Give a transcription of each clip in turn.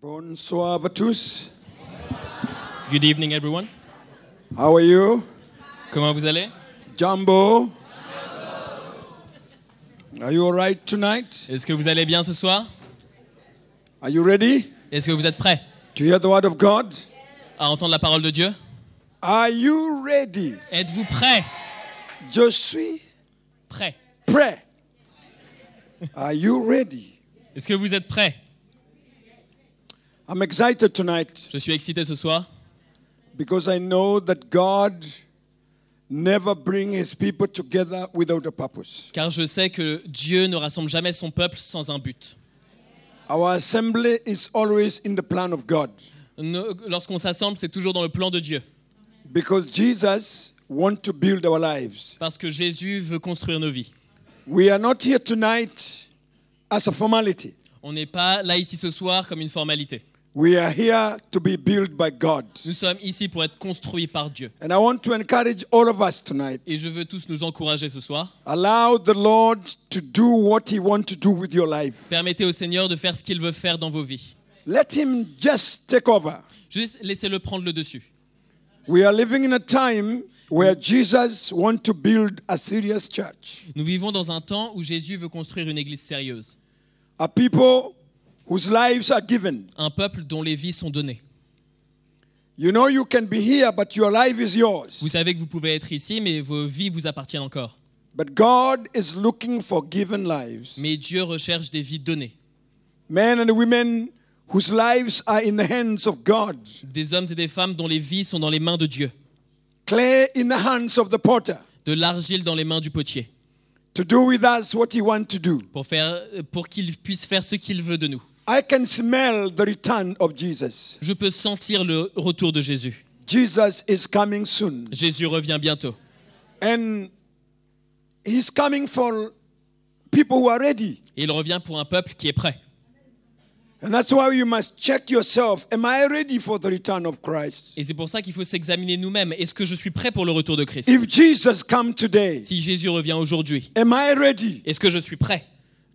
Bonsoir à tous. Good evening, everyone. How are you? Comment vous allez? Jumbo. Are you all right tonight? Est-ce que vous allez bien ce soir? Are you ready Est-ce que vous êtes prêts to hear the word of God? à entendre la parole de Dieu? Are you ready? Êtes-vous prêts? Je suis Prêts. prêt. Are you ready? Est-ce que vous êtes prêts? I'm excited tonight Je suis excité ce soir because I know that God never brings his people together without a purpose. car je sais que Dieu ne rassemble jamais son peuple sans un but. Our assembly is always in the plan of God Lorsqu'on s'assemble, c'est toujours dans le plan de Dieu because Jesus wants to build our lives. parce que Jésus veut construire nos vies. We are not here tonight as a formality. On n'est pas là ici ce soir comme une formalité. We are here to be built by God. Nous sommes ici pour être construits par Dieu. And I want to encourage all of us tonight. Et je veux tous nous encourager ce soir. Allow the Lord to do what he wants to do with your life. Permettez au Seigneur de faire ce qu'il veut faire dans vos vies. Let him just take over. Juste laissez-le prendre le dessus. We are living in a time where Jesus wants to build a serious church. Nous vivons dans un temps où Jésus veut construire une église sérieuse. A people whose lives are given. Un peuple dont les vies sont données. You know you can be here, but your life is yours. Vous savez que vous pouvez être ici, mais vos vies vous appartiennent encore. But God is looking for given lives. Mais Dieu recherche des vies données. Men and women whose lives are in the hands of God. Des hommes et des femmes dont les vies sont dans les mains de Dieu. Clay in the hands of the potter. De l'argile dans les mains du potier. To do with us what he wants to do. Pour qu'il puisse faire ce qu'il veut de nous. I can smell the return of Jesus. Je peux sentir le retour de Jésus. Jesus is coming soon. Jésus revient bientôt. And he's coming for people who are ready. Et il revient pour un peuple qui est prêt. And that's why you must check yourself. Am I ready for the return of Christ? Et c'est pour ça qu'il faut s'examiner nous-mêmes. Est-ce que je suis prêt pour le retour de Christ? If Jesus comes today, Si Jésus revient aujourd'hui, am I ready? est-ce que je suis prêt?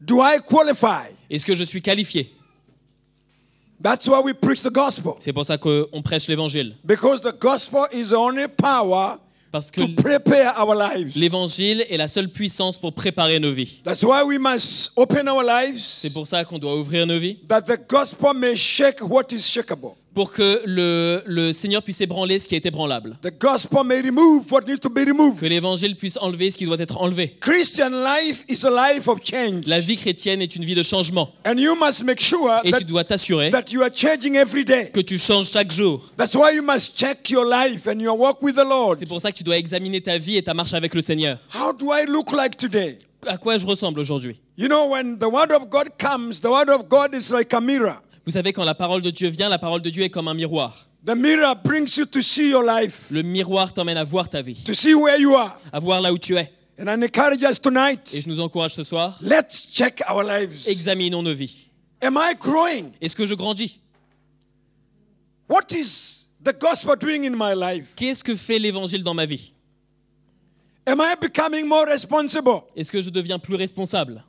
Do I qualify? Est-ce que je suis qualifié? That's why we preach the gospel. C'est pour ça qu'on prêche l'évangile. Because the gospel is the only power Parce que to prepare our lives. l'évangile est la seule puissance pour préparer nos vies. That's why we must open our lives C'est pour ça qu'on doit ouvrir nos vies. that the gospel may shake what is shakeable. Pour que le Seigneur puisse ébranler ce qui est ébranlable. The gospel may remove what needs to be removed. Que l'évangile puisse enlever ce qui doit être enlevé. Christian life is a life of change. La vie chrétienne est une vie de changement. And you must make sure Et tu dois t'assurer that you are changing every day. que tu changes chaque jour. That's why you must check your life and your walk with the Lord. C'est pour ça que tu dois examiner ta vie et ta marche avec le Seigneur. How do I look like today? À quoi je ressemble aujourd'hui? You know, when the word of God comes, the word of God is like a mirror. Vous savez, quand la parole de Dieu vient, la parole de Dieu est comme un miroir. The mirror brings you to see your life, Le miroir t'emmène à voir ta vie, to see where you are. à voir là où tu es. And I encourage us Et tonight, je nous encourage ce soir, let's check our lives. examinons nos vies. Am I growing? Est-ce que je grandis? What is the gospel doing in my life? Qu'est-ce que fait l'évangile dans ma vie? Am I becoming more responsible? Est-ce que je deviens plus responsable?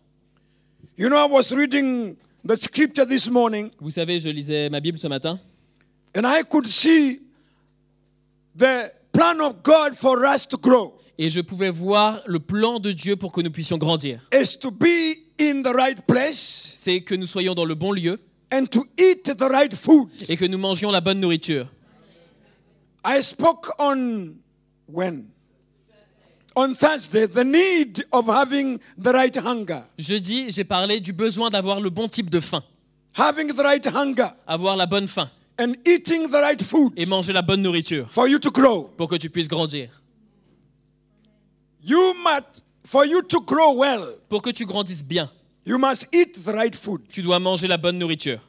You know, I was reading the scripture this morning, Vous savez, je lisais ma Bible ce matin and I could see the plan of God for us to grow et je pouvais voir le plan de Dieu pour que nous puissions grandir. is to be in the right place C'est que nous soyons dans le bon lieu and to eat the right food. et que nous mangions la bonne nourriture. I spoke on Thursday, the need of having the right hunger. Jeudi, j'ai parlé du besoin d'avoir le bon type de faim, Having the right hunger avoir la bonne faim and eating the right food et manger la bonne nourriture for you to grow. pour que tu puisses grandir. For you to grow well, Pour que tu grandisses bien, you must eat the right food. tu dois manger la bonne nourriture.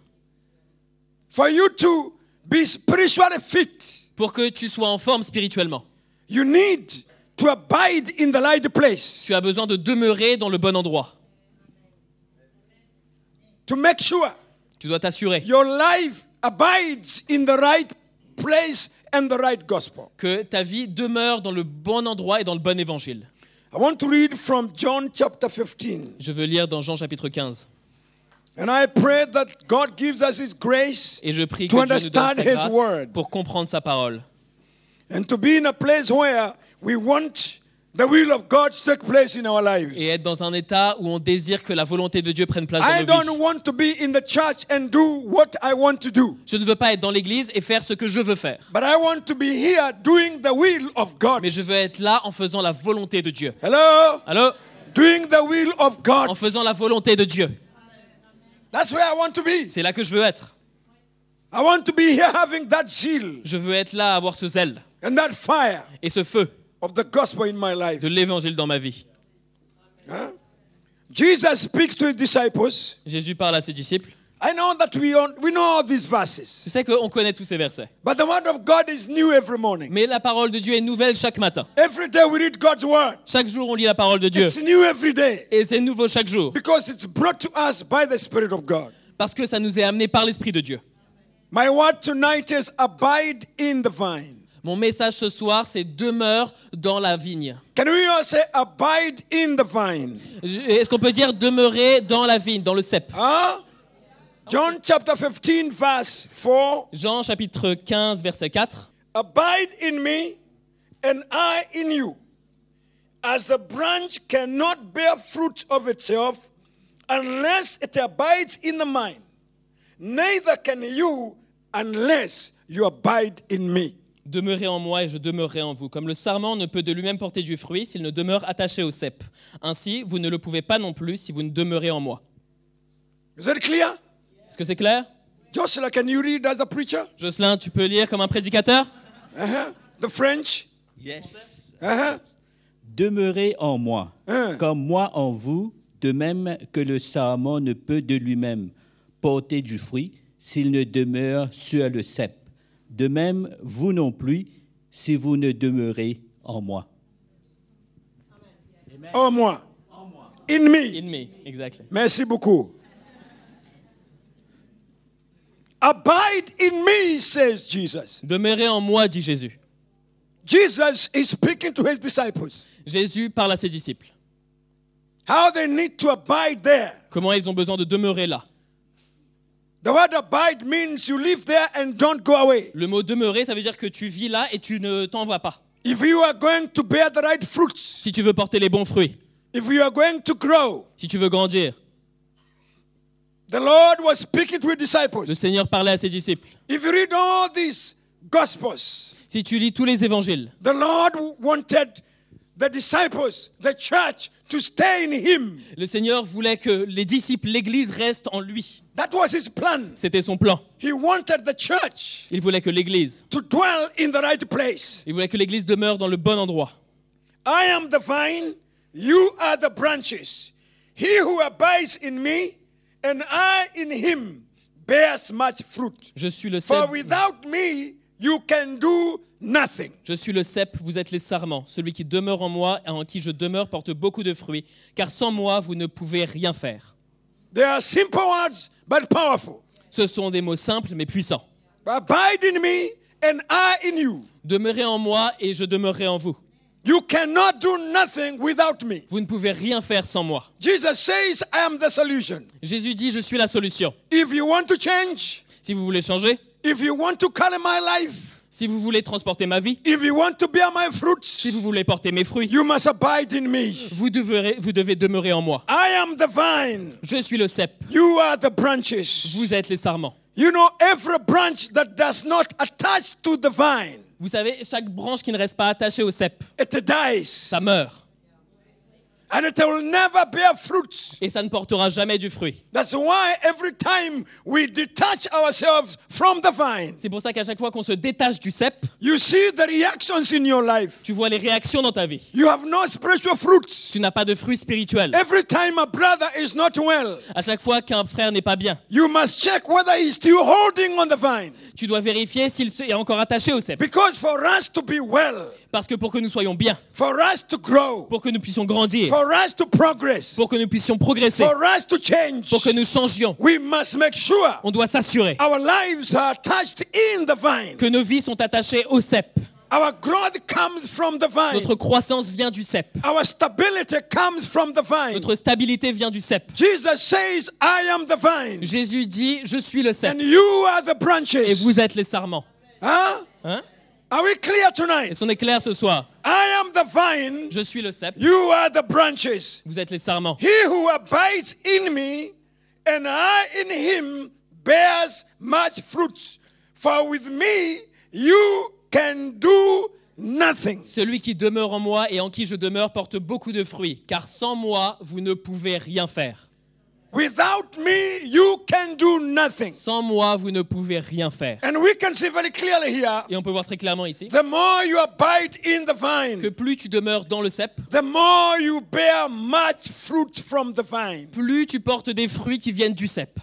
For you to be spiritually fit, Pour que tu sois en forme spirituellement, you need to abide in the right place. tu as besoin de demeurer dans le bon endroit. To make sure Tu dois t'assurer your life abides in the right place and the right gospel. que ta vie demeure dans le bon endroit et dans le bon évangile. I want to read from John chapter 15. Je veux lire dans Jean chapitre 15. And I pray that God gives us His grace Et je prie to que Dieu nous donne understand sa His grâce word pour comprendre sa parole. and to be in a place where we want the will of God to take place in our lives. Et être dans un état où on désire que la volonté de Dieu prenne place I dans nos don't vies. want to be in the church and do what I want to do, Je ne veux pas être dans l'église et faire ce que je veux faire. but I want to be here doing the will of God. Mais je veux être là en faisant la volonté de Dieu. Hello? Allô? Doing the will of En God. faisant la volonté de Dieu. That's where I want to be. C'est là que je veux être. I want to be here having that zeal Je veux être là, avoir ce zèle and that fire et ce feu of the gospel in my life. de l'évangile dans ma vie. Huh? Jesus speaks to His disciples. Jésus parle à ses disciples. I know that we know all these verses, Je sais qu'on connaît tous ces versets. but the word of God is new every morning. Mais la parole de Dieu est nouvelle chaque matin. Every day we read God's word. Chaque jour, on lit la parole de Dieu. It's new every day Et c'est nouveau chaque jour. because it's brought to us by the Spirit of God. Parce que ça nous est amené par l'Esprit de Dieu. My word tonight is abide in the vine. Mon message ce soir, c'est demeure dans la vigne. Can we all say abide in the vine? Est-ce qu'on peut dire demeurer dans la vigne, dans le cep? Huh? John chapter 15 verse 4. Jean chapitre 15, verset 4. Abide in me and I in you. As the branch cannot bear fruit of itself unless it abides in the vine, neither can you unless you abide in me. Demeurez en moi et je demeurerai en vous. Comme le sarment ne peut de lui-même porter du fruit s'il ne demeure attaché au cep. Ainsi, vous ne le pouvez pas non plus si vous ne demeurez en moi. Is that clear? Est-ce que c'est clair? Joshua, can you read as a preacher? Jocelyn, tu peux lire comme un prédicateur? The French? Yes. Uh-huh. Demeurez en moi, Hein. comme moi en vous, de même que le sarment ne peut de lui-même porter du fruit s'il ne demeure sur le cep. De même, vous non plus, si vous ne demeurez en moi. En moi. In me. In me, exactly. Merci beaucoup. Abide in me, says Jesus. Demeurez en moi, dit Jésus. Jesus is speaking to his disciples. Jésus parle à ses disciples. How they need to abide there. Comment ils ont besoin de demeurer là. The word abide means you live there and don't go away. Le mot demeurer, ça veut dire que tu vis là et tu ne t'en vas pas. If you are going to bear the right fruits, Si tu veux porter les bons fruits, if you are going to grow, si tu veux grandir, the Lord was speaking to his le disciples. Seigneur parlait à ses disciples. If you read all these gospels, Si tu lis tous les évangiles, the Lord wanted the disciples, the church, to stay in him. le Seigneur voulait que les disciples, l'Église reste en lui. That was his plan. C'était son plan. He wanted the church Il voulait que l'Église, to dwell in the right place. il voulait que l'Église demeure dans le bon endroit. I am the vine, you are the branches. He who abides in me and I in him bears much fruit. Je suis le For cep, without me, you can do nothing. je suis le cep, vous êtes les sarments. Celui qui demeure en moi et en qui je demeure porte beaucoup de fruits, car sans moi, vous ne pouvez rien faire. They are simple words, but powerful. Ce sont des mots simples mais puissants. Abide in me and I in you. Demeurez en moi et je demeurerai en vous. You cannot do nothing without me. Vous ne pouvez rien faire sans moi. Jesus says, I am the solution. Jésus dit, je suis la solution. If you want to change, Si vous voulez changer, if you want to color my life, si vous voulez transporter ma vie, if you want to bear my si fruits, vous voulez porter mes fruits, you must abide in me. vous devez demeurer en moi. I am the vine. Je suis le cep, You are the branches. vous êtes les sarments. You know, every branch that does not attach to the vine, Vous savez, chaque branche qui ne reste pas attachée au cep, it dies. ça meurt. And it will never bear fruits. Et ça ne portera jamais du fruit. That's why every time we detach ourselves from the vine, C'est pour ça qu'à chaque fois qu'on se détache du cep, you see the reactions in your life. tu vois les réactions dans ta vie. You have no spiritual fruits. Tu n'as pas de fruits spirituels. Every time a brother is not well, À chaque fois qu'un frère n'est pas bien, you must check whether he's still holding on the vine. tu dois vérifier s'il est encore attaché au cep. Because for us to be well, Parce que pour que nous soyons bien, for us to grow, pour que nous puissions grandir, for us to progress, pour que nous puissions progresser, for us to change, pour que nous changions, we must make sure on doit s'assurer our lives are attached in the vine. que nos vies sont attachées au cep. Our growth comes from the vine. Notre croissance vient du cep. Our stability comes from the vine. Notre stabilité vient du cep. Jesus says, I am the vine, Jésus dit, je suis le cep and you are the et branches. vous êtes les sarments. Huh? Hein? Are we clear tonight? Est-ce qu'on est clair ce soir? I am the vine, Je suis le cep, you are the branches. vous êtes les sarments. He who abides in me and I in him bears much fruit. For with me you can do nothing. Celui qui demeure en moi et en qui je demeure porte beaucoup de fruits, car sans moi, vous ne pouvez rien faire. Without me, you can do nothing. Sans moi, vous ne pouvez rien faire. And we can see very clearly here, Et on peut voir très clairement ici the more you abide in the que vine, plus tu demeures dans le cep, the more you bear much fruit from the vine. plus tu portes des fruits qui viennent du cep.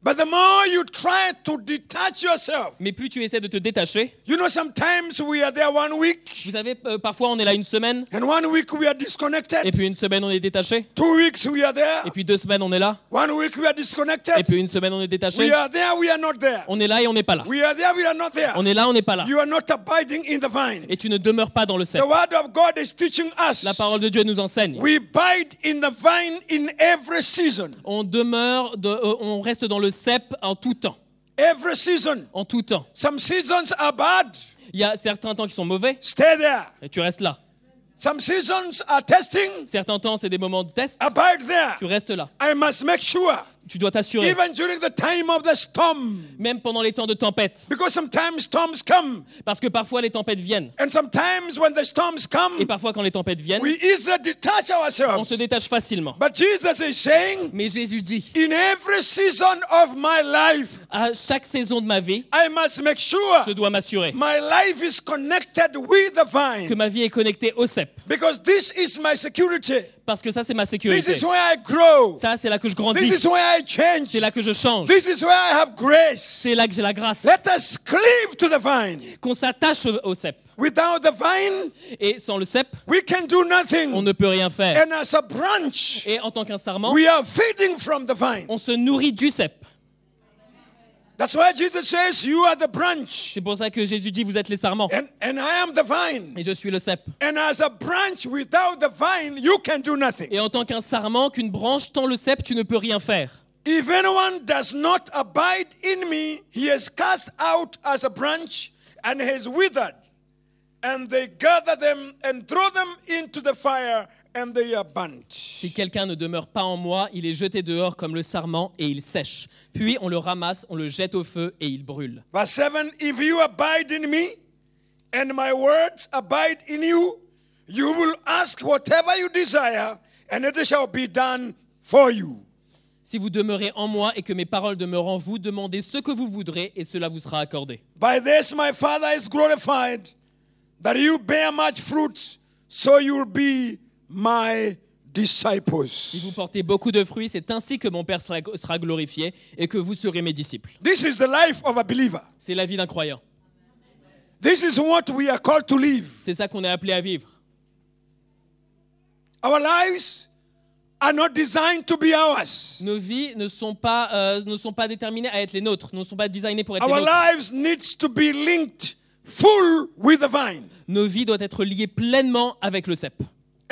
But the more you try to detach yourself, Mais plus tu essaies de te détacher, you know, sometimes we are there 1 week, vous savez, parfois on est là une semaine, and 1 week we are et disconnected. puis une semaine on est détaché, 2 weeks we are there. et puis 2 semaines on est là, 1 week we are et disconnected. puis une semaine on est We détaché. are there, we are not there. On est là et on n'est pas là. We are there, we are not there. On est là, on n'est pas là. You are not abiding in the vine. Et tu ne demeures pas dans le cep. The word of God is teaching us. La parole de Dieu nous enseigne. We abide in the vine in every season. On demeure, on reste dans le cep en tout temps. Every season. En tout temps. Some seasons are bad. Il y a certains temps qui sont mauvais Stay there. et tu restes là. Some seasons are testing. Certains temps, c'est des moments de test. Abide there. Tu restes là. I must make sure. Tu dois t'assurer, Even during the time of the storm. même pendant les temps de tempête. Because sometimes storms come. Parce que parfois les tempêtes viennent. And sometimes when the storms Et come, parfois quand les tempêtes viennent, we easily detach on se ourselves. détache facilement. But Jesus is saying, Mais Jésus dit, in every season of my life, à chaque saison de ma vie, I must make sure je dois m'assurer my life is connected with the que vine. ma vie est connectée au cep. Because this is my security. Parce que ça, c'est ma This sécurité. is where I grow. Ça, c'est là que je This grandis. is where I change. C'est là que je change. This is where I have grace. C'est là que j'ai la grâce. Let us cleave to the vine. Qu'on s'attache au cep. Without the vine, Et sans le cep, we can do on nothing. ne peut rien faire. And as a branch, Et en tant qu'un sarment, we are feeding from the vine. on se nourrit du cep. That's why Jesus says, you are the branch. C'est pour ça que Jésus dit, vous êtes les sarments. And I am the vine. Et je suis le cep. And as a branch without the vine, you can do nothing. Et en tant qu'un sarment, qu'une branche tend le cep, tu ne peux rien faire. If anyone does not abide in me, he is cast out as a branch and is withered. And they gather them and throw them into the fire and they are burnt. Si quelqu'un ne demeure pas en moi, il est jeté dehors comme le sarment et il sèche. Puis on le ramasse, on le jette au feu et il brûle. Verse 7, if you abide in me and my words abide in you, you will ask whatever you desire and it shall be done for you. Si vous demeurez en moi et que mes paroles demeurent en vous, demandez ce que vous voudrez et cela vous sera accordé. By this my Father is glorified, that you bear much fruit, so you will be my disciples. Si vous portez beaucoup de fruits, c'est ainsi que mon Père sera glorifié et que vous serez mes disciples. This is the life of a believer. C'est la vie d'un croyant. This is what we are called to live. C'est ça qu'on est appelé à vivre. Our lives are not designed to be ours. Nos vies ne sont pas déterminées à être les nôtres, ne sont pas designées pour être les Our nôtres. lives needs to be linked full with the vine. Nos vies doivent être liées pleinement avec le cep.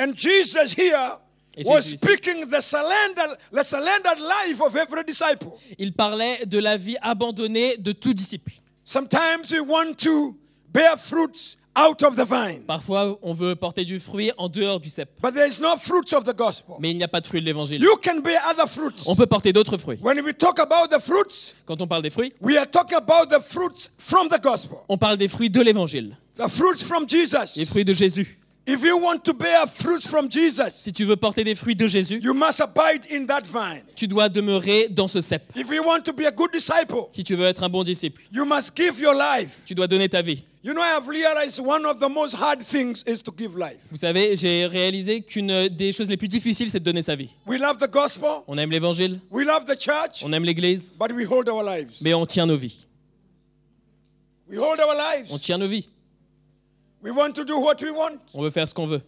And Jesus here Et was Jésus ici. speaking the surrendered life of every disciple. Il parlait de la vie abandonnée de tout disciple. Sometimes we want to bear fruits out of the vine, Parfois, on veut porter du fruit en dehors du cep. but there is no fruits of the gospel. Mais il n'y a pas de fruit de l'évangile. You can bear other fruits. On peut porter d'autres fruits. When we talk about the fruits, Quand on parle des fruits, we are talking about the fruits from the gospel, on parle des fruits de l'évangile. the fruits from Les Jesus. fruits de Jésus. If you want to bear fruits from Jesus, Si tu veux porter des fruits de Jésus, you must abide in that vine. tu dois demeurer dans ce cep. If you want to be a good disciple, Si tu veux être un bon disciple, you must give your life. tu dois donner ta vie. You know, I have realized one of the most hard things is to give life. Vous savez, j'ai réalisé qu'une des choses les plus difficiles, c'est de donner sa vie. We love the gospel, On aime l'évangile, we love the church, on aime l'église, but we hold our lives. mais on tient nos vies. We hold our On lives. tient nos vies. We want to do what we want. On veut faire ce qu'on veut.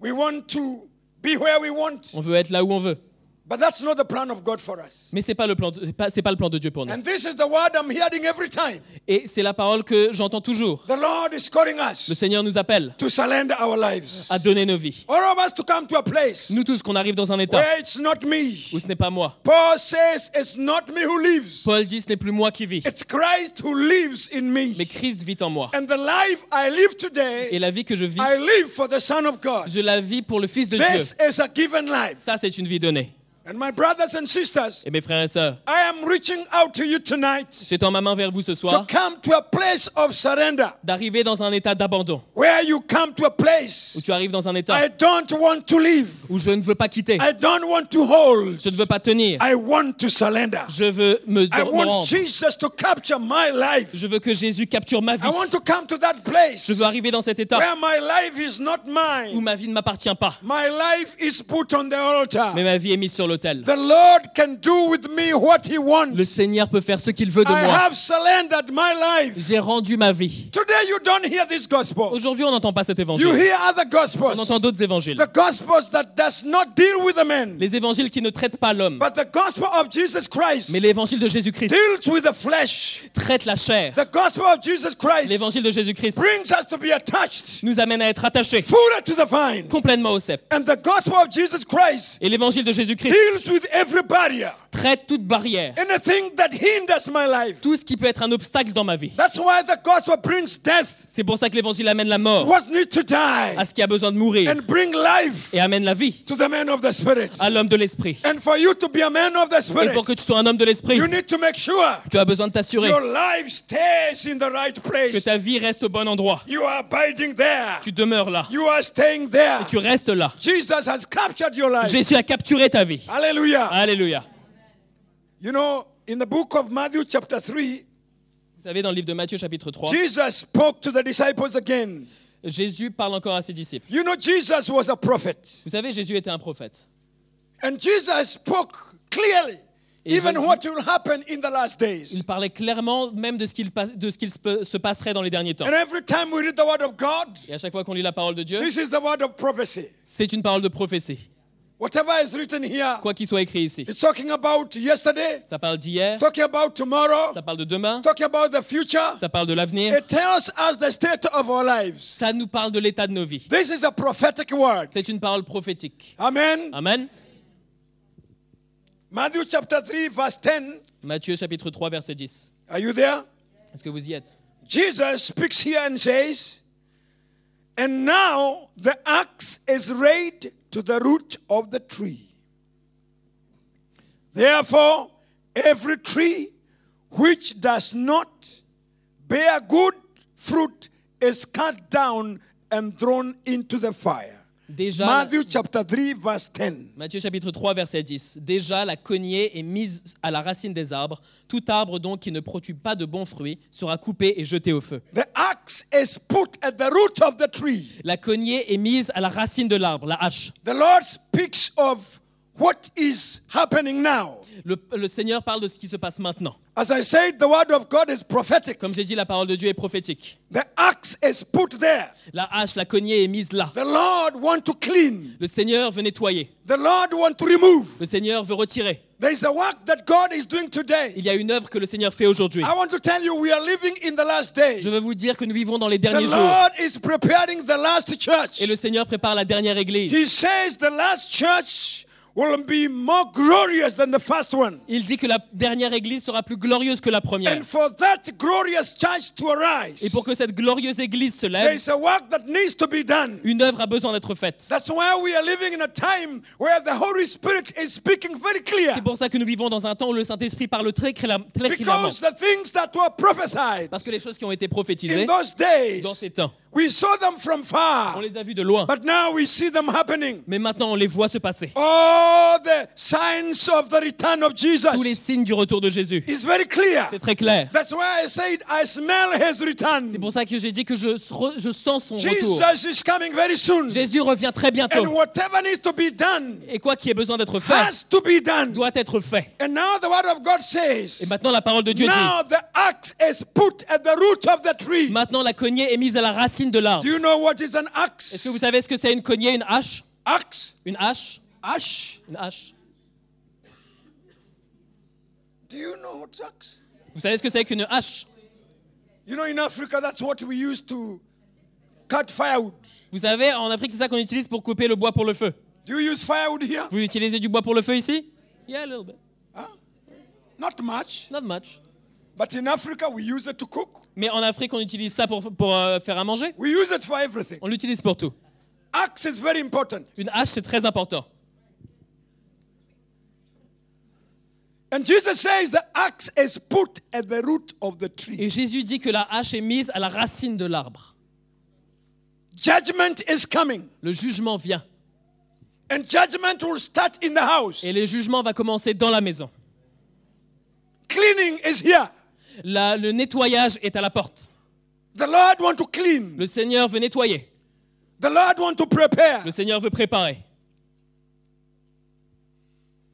We want to be where we want. On veut être là où on veut. But that's not the plan of God for us. Mais c'est pas le plan, c'est pas le plan de Dieu pour nous. And this is the word I'm hearing every time. Et c'est la parole que j'entends toujours. The Lord is calling Le us Seigneur nous appelle to surrender our lives. à donner nos vies. All of us to come to a place Nous tous, qu'on arrive dans un état where it's not me. où ce n'est pas moi. Paul says it's not me who lives. Paul dit, ce n'est plus moi qui vis, It's Christ who lives in me. mais Christ vit en moi. And the life I live Et today, la vie que je vis, I live for the Son of God. je la vis pour le Fils de Dieu. This is a given life. Ça, c'est une vie donnée. And my brothers and sisters, Et mes frères et sœurs, I am reaching out to you tonight j'étends ma main vers vous ce to soir, come to a place of surrender, d'arriver dans un état d'abandon, where you come to a place où tu arrives dans un état I don't want to live. où je ne veux pas quitter, I don't want to hold. je ne veux pas tenir, I want to surrender. je veux me I want rendre. Jesus to capture my life. Je veux que Jésus capture ma vie. I want to come to that place Je veux arriver dans cet état where my life is not où mine. ma vie ne m'appartient pas, My life is put on the altar. mais ma vie est mise sur l'autel. The Lord can do with me what He wants. Le Seigneur peut faire ce qu'il veut de I moi. have surrendered my life. J'ai rendu ma vie. Today you don't hear this gospel. Aujourd'hui, on n'entend pas cet You évangile. hear other On gospels. entend d'autres évangiles. The gospels that does not deal with the man. Les évangiles qui ne traitent pas l'homme. But the gospel of Jesus Christ Mais l'évangile de Jésus-Christ deals with the flesh. traite la chair. The gospel of Jesus Christ L'évangile de Jésus-Christ brings us to be attached nous amène à être attachés fully to the vine. complètement au cep. And the gospel of Jesus Christ Et l'évangile de Jésus-Christ deals with every barrier. traite toute barrière. Anything that hinders my life. Tout ce qui peut être un obstacle dans ma vie. That's why the gospel brings death. C'est pour ça que l'évangile amène la mort What needs to die à ce qui a besoin de mourir and bring life et amène la vie to the man of the Spirit. à l'homme de l'esprit. And for you to be a man of the Et Spirit, pour que tu sois un homme de l'esprit, you need to make sure tu as besoin de t'assurer your life stays in the right que place. ta vie reste au bon endroit. You are abiding there. Tu demeures là. You are staying there. Tu restes là. Jesus has captured your life. Jésus a capturé ta vie. Hallelujah. Alléluia. You know, in the book of Matthew chapter 3, Vous savez, dans le livre de Matthieu chapitre 3, Jesus spoke to the disciples again. Jésus parle encore à ses disciples. You know, Jesus was a prophet. Vous savez, Jésus était un prophète. And Jesus spoke clearly, Et even Jésus- what will happen in the last days. Il parlait clairement même de ce qu'il se passerait dans les derniers temps. And every time we read the word of God, Et à chaque fois qu'on lit la parole de Dieu, this is the word of prophecy. c'est une parole de prophétie. Whatever is written here, Quoi qu'il soit écrit ici. it's talking about yesterday, Ça parle d'hier, it's talking about tomorrow, ça parle de demain, it's talking about the future. ça parle de l'avenir, It tells us the state of our lives. ça nous parle de l'état de nos vies. This is a prophetic word. C'est une parole prophétique. Amen. Amen. Matthew chapter 3, verse 10. Matthieu chapitre 3, verset 10. Are you there? Est-ce que vous y êtes? Jesus speaks here and says, and now the axe is laid to the root of the tree. Therefore, every tree which does not bear good fruit is cut down and thrown into the fire. Déjà, Matthew chapter 3, verse 10. Matthieu chapitre 3, verset 10. Déjà, la cognée est mise à la racine des arbres. Tout arbre donc qui ne produit pas de bons fruits sera coupé et jeté au feu. The axe is put at the root of the tree. La cognée est mise à la racine de l'arbre, la hache. The Lord speaks of what is happening now. Le Seigneur parle de ce qui se passe maintenant. As I said, the word of God is prophetic. Comme j'ai dit, la parole de Dieu est prophétique. The axe is put there. La hache, la cognée est mise là. The Lord wants to clean. Le Seigneur veut nettoyer. The Lord wants to remove. Le Seigneur veut retirer. There is a work that God is doing today. Il y a une œuvre que le Seigneur fait aujourd'hui. I want to tell you, we are living in the last days. Je veux vous dire que nous vivons dans les The derniers jours. Lord is preparing the last church. Et le Seigneur prépare la dernière église. He says the last church will be more glorious than the first one. Il dit que la dernière église sera plus glorieuse que la première. And for that glorious church to arise, Et pour que cette glorieuse église se there lève, is a work that needs to be done. une œuvre a besoin d'être faite. That's why we are living in a time where the Holy Spirit is speaking very clear. C'est pour ça que nous vivons dans un temps où le Saint-Esprit parle très clairement. Because the things that were prophesied Parce que les choses qui ont été prophétisées in those days, dans ces temps, we saw them from far, on les a vues de loin. but now we see them happening. Mais maintenant, on les voit se passer. All the signs of the return of Tous les Jesus signes du retour de Jésus. is very clear. C'est très clair. That's why I said I smell his return. C'est pour ça que j'ai dit que je sens son retour. Jesus is coming very soon. Jésus revient très And bientôt. whatever needs to be done Et quoi qui ait besoin d'être fait, has to be done. doit être fait. And now the word of God Et says, maintenant, la parole de Dieu dit, now the axe is put at the root of the tree. maintenant la cognée est mise à la racine de l'arbre. Do you know what is an Est-ce axe? que vous savez ce que c'est une cognée, une hache? Axe? Une hache? Ash? Une hache. Do you know what's axe? Vous savez ce que c'est qu'une hache? You know, in Africa, that's what we use to cut firewood. Vous savez, en Afrique, c'est ça qu'on utilise pour couper le bois pour le feu. Do you use firewood here? Vous utilisez du bois pour le feu ici? Yeah, a little bit. Huh? Not much. Not much. But in Africa, we use it to cook. Mais en Afrique, on utilise ça pour faire à manger. We use it for everything. On l'utilise pour tout. Axe is very important. Une hache, c'est très important. And Jesus says the axe is put at the root of the tree. Et Jésus dit que la hache est mise à la racine de l'arbre. Judgment is coming. Le jugement vient. And judgment will start in the house. Et le jugement va commencer dans la maison. Cleaning is here. Le nettoyage est à la porte. The Lord want to clean. Le Seigneur veut nettoyer. The Lord want to prepare. Le Seigneur veut préparer.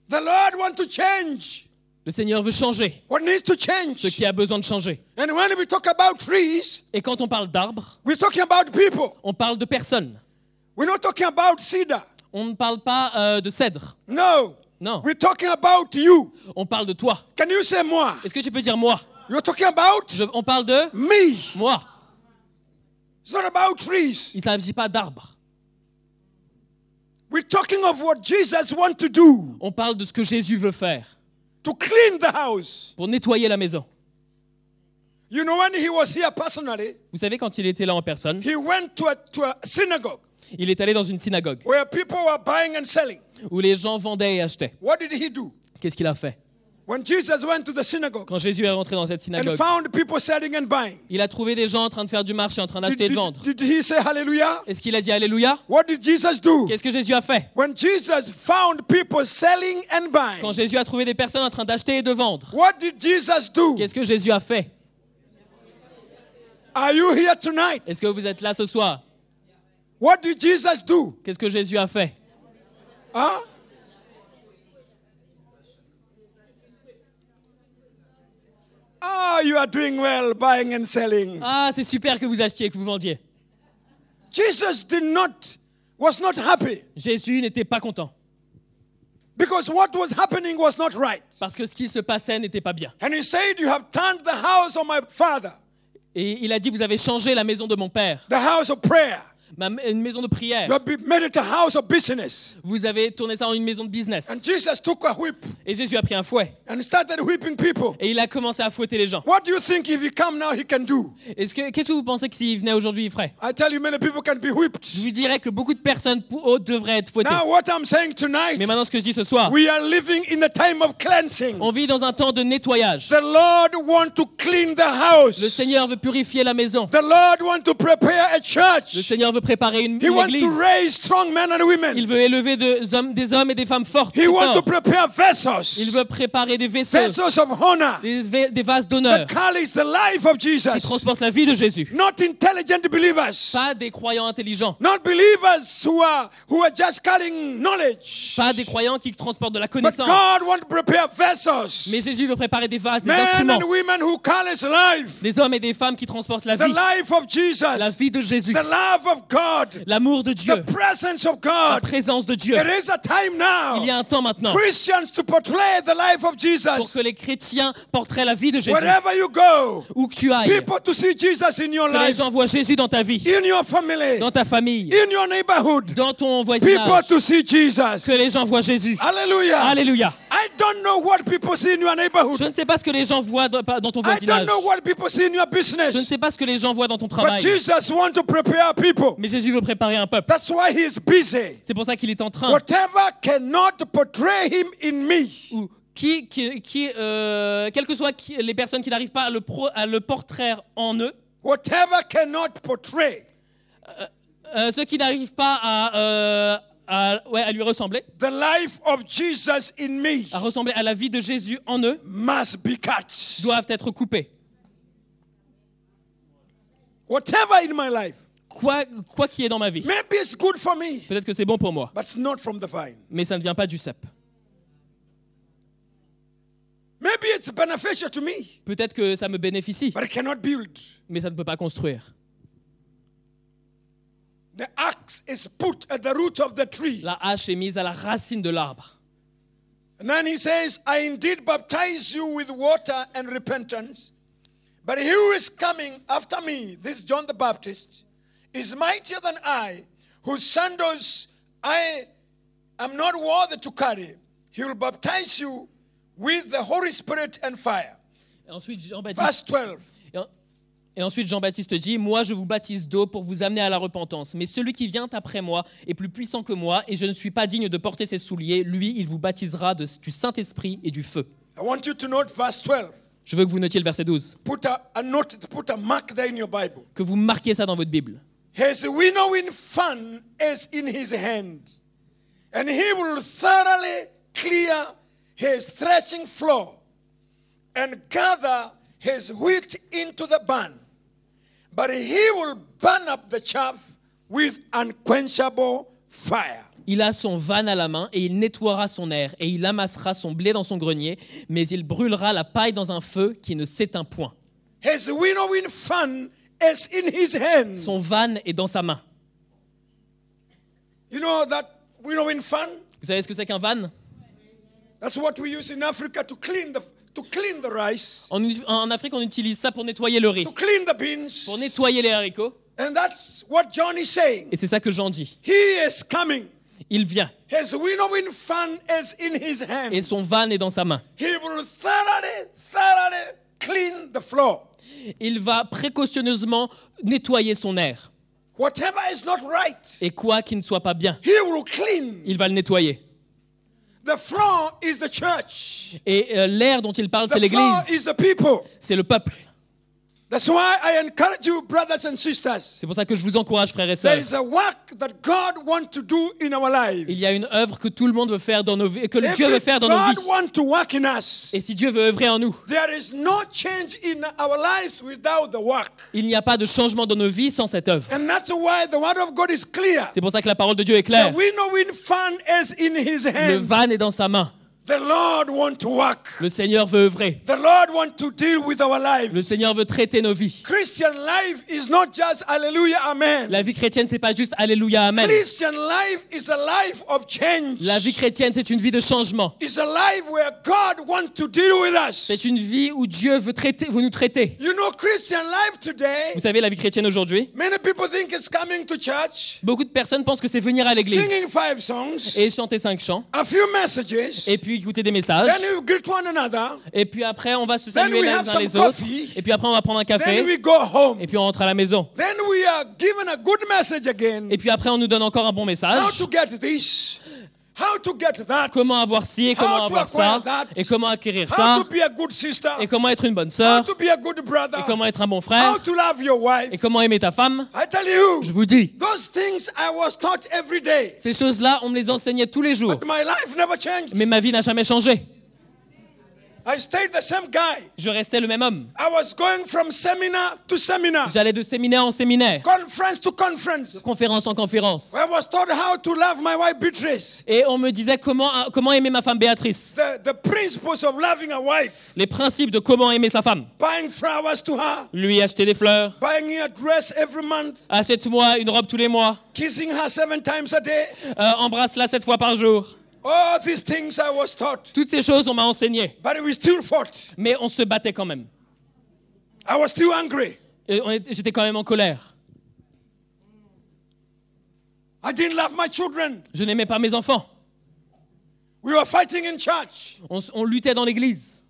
The Lord want to change Le Seigneur veut changer what needs to ce change. qui a besoin de changer. And when we talk about trees, Et quand on parle d'arbres, we're talking about people. on parle de personnes. We're not talking about cedar. On ne parle pas de cèdre. No. Non, We're talking about you. on parle de toi. Can you say moi? Est-ce que tu peux dire moi? You're talking about On parle de me. moi. It's not about trees. Il ne s'agit pas d'arbres. We're talking of what Jesus wants to do On parle de ce que Jésus veut faire to clean the house. pour nettoyer la maison. You know, when he was here personally, Vous savez, quand il était là en personne, he went to a synagogue il est allé dans une synagogue where people were buying and selling. où les gens vendaient et achetaient. What did he do? Qu'est-ce qu'il a fait? When Jesus went to the synagogue Quand Jésus est rentré dans cette and synagogue, found people selling and buying, il a trouvé des gens en train de faire du marché, en train d'acheter et de vendre. did he say hallelujah? Est-ce qu'il a dit Alléluia? What did Jesus do? Qu'est-ce que Jésus a fait? When Jesus found people selling and Quand buying, Jésus a trouvé des personnes en train d'acheter et de vendre, what did Jesus do? qu'est-ce que Jésus a fait? Are you here tonight? Est-ce que vous êtes là ce soir? What did Jesus do? Qu'est-ce que Jésus a fait? Huh? Oh, you are doing well buying and selling. Ah, c'est super que vous achetiez, que vous vendiez. Jesus was not happy Jésus n'était pas content because what was happening was not right. parce que ce qui se passait n'était pas bien. And he said, you have turned the house of my father, Et il a dit, vous avez changé la maison de mon père, the house of prayer. une maison de You prière. have made it a house of business. Vous avez tourné ça en une maison de business. And Jesus took a whip Et Jésus a pris un fouet and started whipping people. et il a commencé à fouetter les gens. What do you think if he come now he can do? Qu'est-ce que vous pensez que s'il venait aujourd'hui, il ferait? I tell you, many people can be whipped. Je vous dirais que beaucoup de personnes devraient être fouettées. Now what I'm saying tonight, Mais maintenant, ce que je dis ce soir, we are living in a time of cleansing. on vit dans un temps de nettoyage. The Lord want to clean the house. Le Seigneur veut purifier la maison. The Lord want to prepare a Le church. Seigneur veut préparer une He wants église. to raise strong men and women. Il veut élever des hommes et des femmes fortes. He et wants to forts. prepare vessels. Il veut préparer des vaisseaux, Vessels of honor des vases d'honneur that carries the life of qui Jesus. transportent la vie de Jésus. Not intelligent believers. Pas des croyants intelligents. Not believers who are just carrying knowledge. Pas des croyants qui transportent de la But connaissance. God wants to prepare vessels. Mais Jésus veut préparer des vases, des Men instruments. and women who carry life. Des hommes et des femmes qui transportent la The vie. life of La Jesus. vie de Jésus. The love of God. L'amour de Dieu. The presence of La God. présence de Dieu. There is a time Il y a now. un temps maintenant Christians to portray the life of pour Jesus. que les chrétiens porteraient la vie de Jésus. Wherever you go, Où que tu ailles, people to see Jesus in your que les life, gens voient Jésus dans ta vie, in your family, dans ta famille, in your neighborhood. dans ton People voisinage. to see Jesus. Que les gens voient Jésus. Hallelujah. Alléluia. I don't know what people see in your neighborhood. Je ne sais pas ce que les gens voient dans ton I voisinage. don't know what people see in your Je ne business. sais pas ce que les gens voient dans ton But travail. Jesus wants to prepare people. Mais Jésus veut préparer un peuple. That's why he is busy. C'est pour ça qu'il est en train. Whatever cannot portray him in me. Ou quelles que soient les personnes qui n'arrivent pas à le portrait en eux, Whatever cannot portray ceux qui n'arrivent pas à lui ressembler, the life of Jesus in me à ressembler à la vie de Jésus en eux, must be cut. doivent être coupés. Whatever in my life. Quoi qui est dans ma vie. Maybe it's good for me, Peut-être que c'est bon pour moi, but it's not from the vine. mais ça ne vient pas du cep. Maybe it's beneficial to me, Peut-être que ça me bénéficie, but it cannot build. mais ça ne peut pas construire. The axe is put at the root of the tree. La hache est mise à la racine de l'arbre. And then he says, I indeed baptize you with water and repentance, but he who is coming after me, this John the Baptist, is mightier than I, whose sandals I am not worthy to carry. He will baptize you with the Holy Spirit and fire. Et ensuite, Verse 12. Et ensuite, Jean-Baptiste dit, moi, je vous baptise d'eau pour vous amener à la repentance. Mais celui qui vient après moi est plus puissant que moi, et je ne suis pas digne de porter ses souliers. Lui, il vous baptisera du Saint-Esprit et du feu. I want you to note verse 12. Je veux que vous notiez le verset 12. Put a mark there in your Bible. Que vous marquiez ça dans votre Bible. His winnowing fan is in his hand, and he will thoroughly clear his threshing floor and gather his wheat into the barn. But he will burn up the chaff with unquenchable fire. Il a son van à la main et il nettoiera son aire et il amassera son blé dans son grenier, mais il brûlera la paille dans un feu qui ne s'éteint point. His winnowing fan is in his hand. Son van est dans sa main. You know that winnowing fan? Vous savez ce que c'est qu'un van? That's what we use in Africa to clean the rice, En Afrique, on utilise ça pour nettoyer le riz, to clean the beans. pour nettoyer les haricots. And that's what John is saying. Et c'est ça que Jean dit. He is coming. Il vient His winnowing fan is in his hand. et son van est dans sa main. He will thoroughly clean the floor. Il va précautionneusement nettoyer son aire. Whatever is not right, Et quoi qui ne soit pas bien, he will clean. il va le nettoyer. The floor is the church. Et l'air dont il parle, c'est The floor l'Église, is the people. c'est le peuple. That's why I encourage you, brothers and sisters. C'est pour ça que je vous encourage, frères et There sœurs. is a work that God wants to do in our lives. Il y a une œuvre que tout le monde veut faire dans nos vies, et que If Dieu veut faire dans nos God vies. wants to work in us, Et si Dieu veut œuvrer en nous, there is no change in our lives without the work. il n'y a pas de changement dans nos vies sans cette œuvre. And that's why the word of God is clear. C'est pour ça que la parole de Dieu est The claire. winnowing fan is in his Le hand. van est dans sa main. The Lord wants to work. Le Seigneur veut œuvrer. The Lord wants to deal with our Le lives. Seigneur veut traiter nos vies. Christian life is not just hallelujah, amen. La vie chrétienne, c'est pas juste Alléluia, Amen. Christian life is a life of change. La vie chrétienne, c'est une vie de changement. It's a life where God wants to deal with us. C'est une vie où Dieu veut nous traiter. You know, Christian life today, Vous savez, la vie chrétienne aujourd'hui, many people think it's coming to church, beaucoup de personnes pensent que c'est venir à l'église singing 5 songs, et chanter 5 chants, a few messages, et puis écouter des messages, then we greet one another, et puis après on va se Then saluer we les uns have some les autres, coffee. et puis après on va prendre un then café, we go home. et puis on rentre à la maison. Then we are given a good message again. Et puis après on nous donne encore un bon How message. to get this, how to get that, Comment avoir ci, et comment How to avoir ça, acquire that. et comment acquérir how ça, to be a good sister, et comment être une bonne how sœur, to be a good brother, et comment être un bon frère, how to love your wife. et comment aimer ta femme. I tell you, Je vous dis, those things I was taught every day, ces choses-là, on me les enseignait tous les jours. but my life never changed. Mais ma vie n'a jamais changé. I stayed the same guy. Je restais le même homme. I was going from seminar to seminar, J'allais de séminaire en séminaire, conference to conference. conférence en conférence. I was taught how to love my wife Beatrice. Et on me disait comment aimer ma femme Béatrice. The principles of loving a wife, Les principes de comment aimer sa femme. buying flowers to her, Lui acheter des fleurs, buying her a dress every month, achète-moi une robe tous les mois, kissing her 7 times a day. embrasse-la 7 fois par jour. All these things I was taught, Toutes ces choses, on m'a enseigné. but we still fought. Mais on se battait quand même. I was still angry. Et j'étais quand même en colère. I didn't love my children. Je n'aimais pas mes enfants. We were fighting in church. On luttait dans l'église.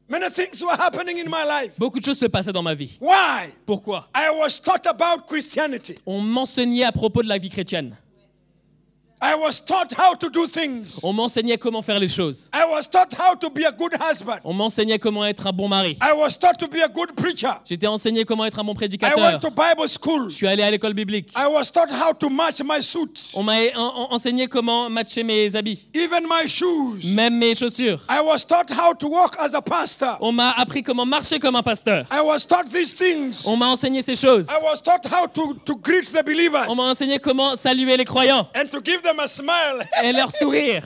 Many things were happening in my life. Beaucoup de choses se passaient dans ma vie. Why? Pourquoi? I was taught about Christianity. On m'enseignait à propos de la vie chrétienne. I was taught how to do things. On m'enseignait comment faire les choses. I was taught how to be a good husband. On m'enseignait comment être un bon mari. I was taught to be a good preacher. J'étais enseigné comment être un bon I prédicateur. went to Bible school. Je suis allé à l'école biblique. I was taught how to match my suits, On m'a enseigné comment matcher mes habits, even my shoes. même mes chaussures. I was taught how to walk as a pastor. On m'a appris comment marcher comme un pasteur. I was taught these things. On m'a enseigné ces choses. I was taught how to greet the believers On m'a enseigné comment saluer les croyants and to give them a smile. et leur sourire.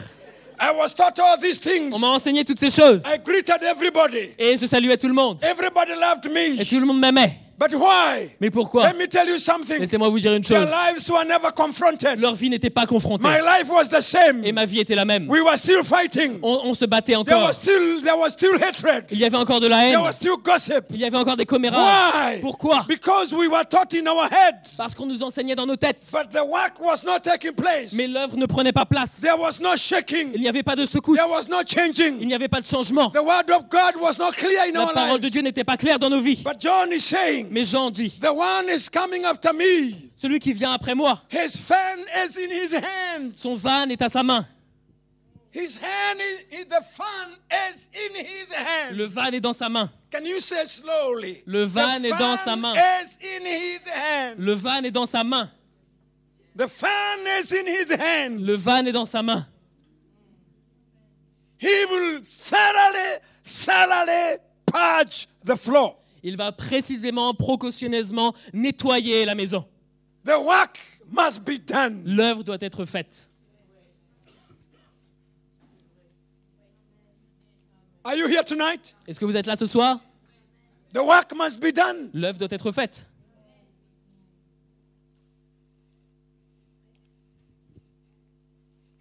I was taught all these things. On m'a enseigné toutes ces choses. I greeted everybody. Et je saluais tout le monde. Everybody loved Et me. tout le monde m'aimait. But why? Mais pourquoi? Let me tell you something. Laissez-moi vous dire une Their chose. lives were never confronted. Leur vie n'était pas confrontée. My life was the same. Et ma vie était la même. We were still fighting. On se battait There encore. was still hatred. Il y avait encore de la There haine. was still gossip. Il y avait encore des commérages. Why? Pourquoi? Because we were taught in our heads. Parce qu'on nous enseignait dans nos têtes. But the work was not taking place. Mais l'œuvre ne prenait pas place. There was no shaking. Il n'y avait pas de secousse. There was no Il changing. n'y avait pas de changement. The word of God was not clear in La our parole de lives. Dieu n'était pas claire dans nos vies. But John is saying, Mais Jean dit, the one is coming after me. celui qui vient après moi, His fan is in his hand. son van est à sa main. His hand the fan is in his hand. Le van est dans sa main. Can you say slowly? Le van The est dans fan sa main. is in his hand. Le van est dans sa main. The fan is in his hand. Le van est dans sa main. He will thoroughly purge the floor. Il va précisément, précautionneusement nettoyer la maison. The work must be done. L'œuvre doit être faite. Are you here tonight? Est-ce que vous êtes là ce soir? The work must be done. L'œuvre doit être faite.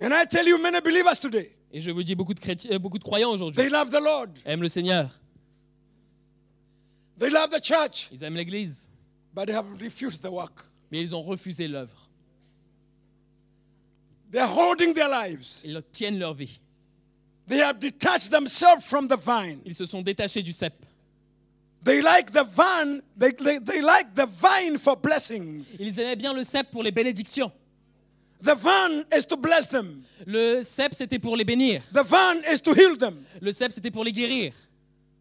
And I tell you, many believers today, Et je vous dis, beaucoup de croyants aujourd'hui they love the Lord. aiment le Seigneur. They love the church. Ils aiment l'Église. But they have refused the work. Mais ils ont refusé l'œuvre. They are holding their lives. Ils tiennent leur vie. They have detached themselves from the vine. Ils se sont détachés du cep. They like the vine. They like the vine for blessings. Ils aimaient bien le cep pour les bénédictions. The vine is to bless them. Le cep, c'était pour les bénir. The vine is to heal them. Le cep, c'était pour les guérir.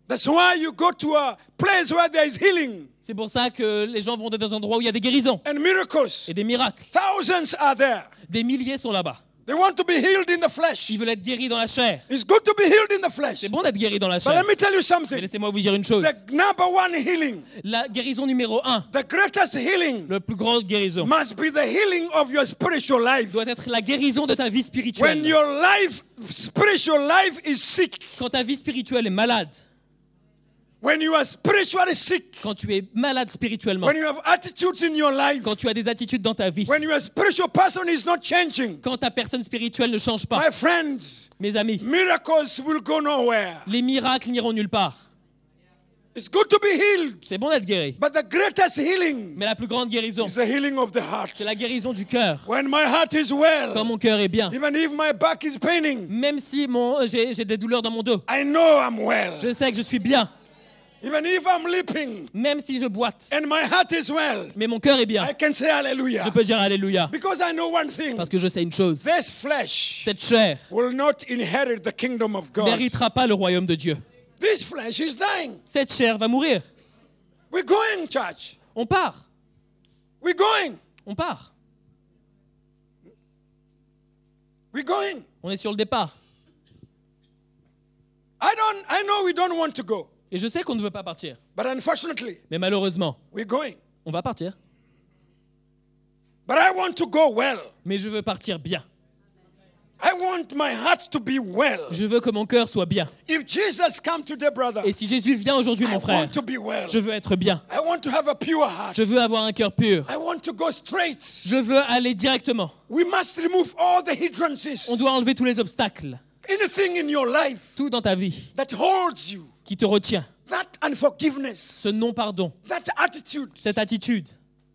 That's why you go to a place where there is healing C'est pour ça que les gens vont dans des endroits où il y a des guérisons and miracles. et des miracles. Thousands are there. Des milliers sont là-bas. They want to be healed in the flesh. Ils veulent être guéris dans la chair. It's good to be healed in the flesh. C'est bon d'être guéri dans la But chair. let me tell you Mais something. laissez-moi vous dire une chose. The number one healing, La guérison numéro 1, the greatest healing, le plus grand guérison, must be the healing of your spiritual life. doit être la guérison de ta vie When spirituelle. your spiritual life is sick, Quand ta vie spirituelle est malade, when you are spiritually sick, quand tu es malade spirituellement, when you have attitudes in your life, quand tu as des attitudes dans ta vie, when your spiritual person is not changing, quand ta personne spirituelle ne change pas, my friends, mes amis, miracles will go nowhere. les miracles n'iront nulle part. It's good to be healed, C'est bon d'être guéri, but the greatest healing mais la plus grande guérison, is the healing of the heart. c'est la guérison du cœur. When my heart is Quand well, mon cœur est bien, even if my back is paining, même si j'ai des douleurs dans mon dos, I know I'm well. je sais que je suis bien. Even if I'm leaping Même si je boite, and my heart is well, mais mon cœur est bien, I can say hallelujah. je peux dire Alléluia. Because I know one thing. Parce que je sais une chose, This flesh cette chair will not inherit the kingdom of ne God. n'héritera pas le royaume de Dieu. This flesh is dying. Cette chair va mourir. We're going, church. On part, We're going. on part. We're going. On est sur le départ. I know we don't want to go. Et je sais qu'on ne veut pas partir. But unfortunately, Mais malheureusement, we're going. on va partir. But I want to go well. Mais je veux partir bien. I want my heart to be well. Je veux que mon cœur soit bien. If Jesus come today, brother, Et si Jésus vient aujourd'hui, I mon frère, want to be well. je veux être bien. I want to have a pure heart. Je veux avoir un cœur pur. I want to go straight. Je veux aller directement. We must remove all the hindrances. On doit enlever tous les obstacles. Anything in your life Tout dans ta vie that holds you, qui te retient. that unforgiveness, Ce non-pardon, that attitude, cette attitude,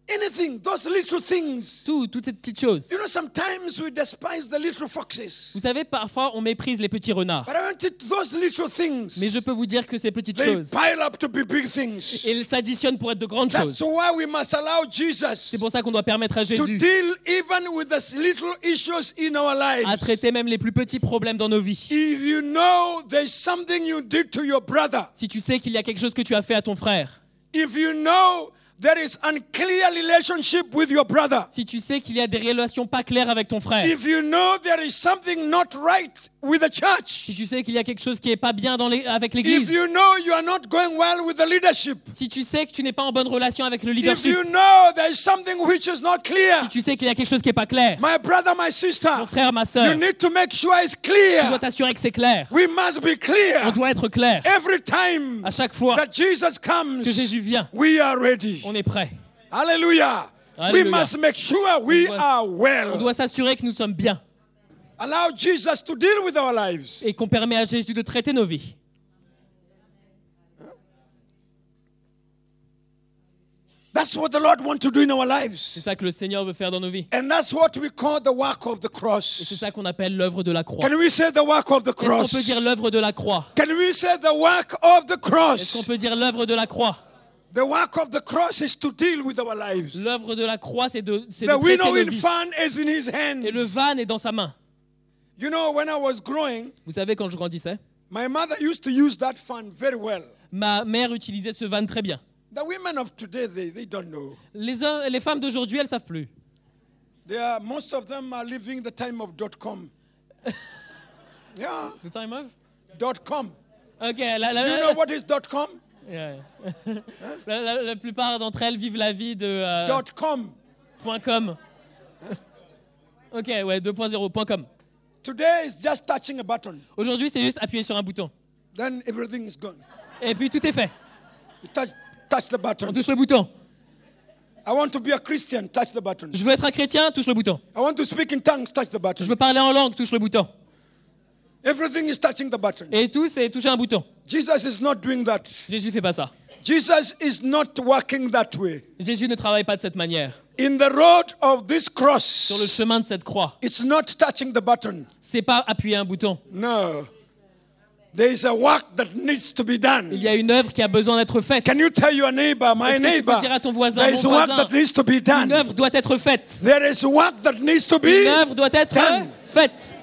anything, those little things. toutes ces petites choses. You know, sometimes we despise the little foxes. Vous savez, parfois, on méprise les petits renards. But I want those little things, Mais je peux vous dire que ces petites they choses, pile up to be big things. elles s'additionnent pour être de grandes That's choses. why we must allow Jesus C'est pour ça qu'on doit permettre à to Jésus deal even with the little issues in our à lives. traiter même les plus petits problèmes dans nos vies. If you know there's something you did to your brother, Si tu sais qu'il y a quelque chose que tu as fait à ton frère, if you know there is unclear relationship with your brother, si tu sais qu'il y a des relations pas claires avec ton frère, if you know there is something not right with the church, si tu sais qu'il y a quelque chose qui est pas bien avec if l'église, you know you are not going well with the leadership, si tu sais que tu n'es pas en bonne relation avec le if leadership, you know there is something which is not clear, si tu sais qu'il y a quelque chose qui est pas clair, my brother, my sister, mon frère, ma you sœur, need to make sure it's tu dois clear. t'assurer que c'est clair. We must be On clear. doit être clair. Every time À chaque fois that Jesus comes, que Jésus vient, we are ready. on est prêt. Hallelujah. We Hallelujah. must make sure we On doit- are On well. doit s'assurer que nous sommes bien Allow Jesus to deal with our lives. et qu'on permet à Jésus de traiter nos vies. That's what the Lord wants to do in our C'est lives. ça que le Seigneur veut faire dans nos vies. And that's what we call the work of the Et c'est cross. ça qu'on appelle l'œuvre de la croix. Can we say the work of the Est-ce qu'on cross? peut dire l'œuvre de la croix? Can we say the work of the Est-ce qu'on cross? peut dire l'œuvre de la croix? The work of the cross is to deal with our lives. L'œuvre de la croix, c'est de The traiter nos winnowing vies. fan is in his Et le hands. van est dans sa main. You know, when I was growing, Vous savez, quand je grandissais, my mother used to use that fan very well. ma mère utilisait ce van très bien. The women of today, they don't know. Les femmes d'aujourd'hui, elles savent plus. Most of them are living the time of .com. Yeah, The time of? .com. Ok, Do you know what is .com? Yeah. La plupart d'entre elles vivent la vie de .com. .com. Ok, ouais, 2.0, .com. Today is just touching a button. Aujourd'hui, c'est juste appuyer sur un bouton. Then everything is gone. Et puis tout est fait. You touch the On button. touche le bouton. I want to be a Christian, touch the button. Je veux être un chrétien, touche le bouton. I want to speak in tongues, touch the Je button. veux parler en langue, touche le bouton. Everything is touching the button. Et tout, c'est toucher un bouton. Jesus is not doing that. Jésus fait pas ça. Jesus is not working that way. Jésus ne travaille pas de cette manière. In the road of this Sur le cross, chemin de cette croix, it's not touching the button. c'est pas appuyer un bouton. No. There is a work that needs to be done. Il y a une œuvre qui a besoin d'être faite. Can you tell your neighbor, my Est-ce que tu neighbor, peux dire à ton voisin, there is mon work voisin, that needs to be une done. œuvre doit être faite. There is work that needs to Une be œuvre doit être done. faite.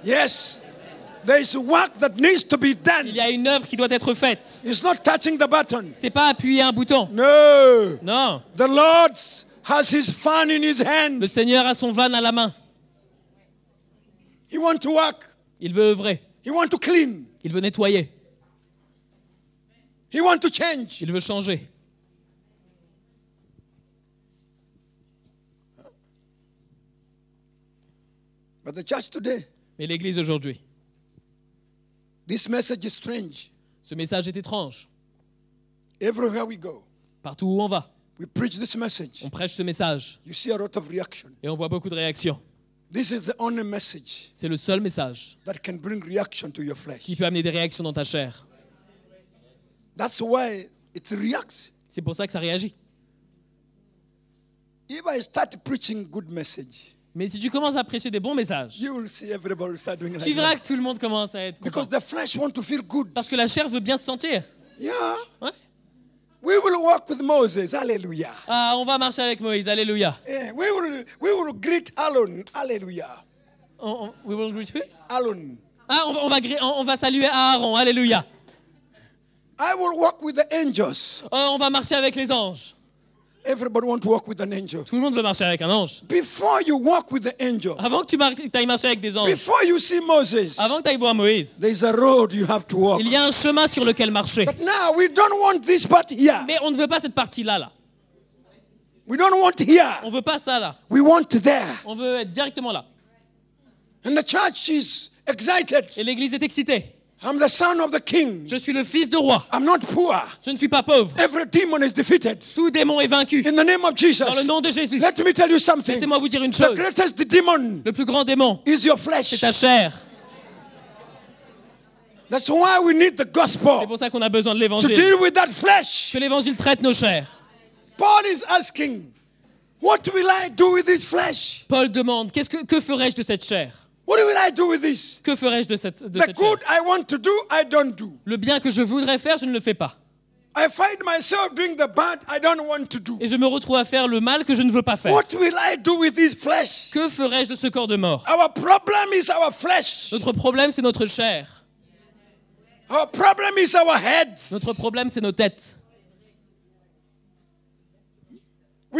Yes. There is work that needs to be Il done. y a une œuvre qui doit être faite. It's not touching the button. C'est pas appuyer un bouton. No. Non. The Lord has his fan in his hand. Le Seigneur a son van à la main. He wants to work. Il veut œuvrer. He wants to clean. Il veut nettoyer. He wants to change. Il veut changer. But the church today, Mais l'Église aujourd'hui, this message is strange. ce message est étrange. Everywhere we go, Partout où on va, we preach this message. on prêche ce message You see a lot of reaction. et on voit beaucoup de réactions. This is the only message C'est le seul message that can bring reaction to your flesh. qui peut amener des réactions dans ta chair. That's why it reacts. C'est pour ça que ça réagit. If I start preaching good message, Mais si tu commences à prêcher des bons messages, you will see everybody start doing tu like verras that. que tout le monde commence à être Because content. the flesh want to feel good. Parce que la chair veut bien se sentir. Yeah. Ouais. We will walk with Moses. Hallelujah. Ah, on va marcher avec Moïse. Alléluia. Yeah. We will greet Aaron. Hallelujah. We will greet who? Aaron. Ah, on va saluer Aaron. Alléluia. I will walk with the angels. Oh, on va marcher avec les anges. Everybody want to walk with an angel. Tout le monde veut marcher avec un ange. Before you walk with the angel, Avant que tu ailles marcher avec des anges, before you see Moses, avant que tu ailles voir Moïse, there is a road you have to walk. il y a un chemin sur lequel marcher. But now we don't want this part here. Mais on ne veut pas cette partie-là. Là. We don't want here. On ne veut pas ça là. We want there. On veut être directement là. And the church is excited. Et l'Église est excitée. I'm the son of the king. Je suis le fils de roi. I'm not poor. Je ne suis pas pauvre. Every demon is defeated. Tout démon est vaincu. In the name of Jesus. Dans le nom de Jésus. Let me tell you something. Laissez-moi vous dire une The chose. greatest demon Le plus grand démon, is your flesh. c'est ta chair. That's why we need the C'est gospel pour ça qu'on a besoin de to l'évangile. deal with that flesh. Que l'évangile traite nos chairs. Paul is asking, what will I do with this flesh? Paul demande, que ferais-je de cette chair? What will I do with this? Que ferais-je de cette The chair? good I want to do, I don't do. Le bien que je voudrais faire, je ne le fais pas. I find myself doing the bad I don't want to do. Et je me retrouve à faire le mal que je ne veux pas faire. What will I do with this flesh? Que ferais-je de ce corps de mort? Our problem is our flesh. Notre problème, c'est notre chair. Our problem is our heads. Notre problème, c'est nos têtes.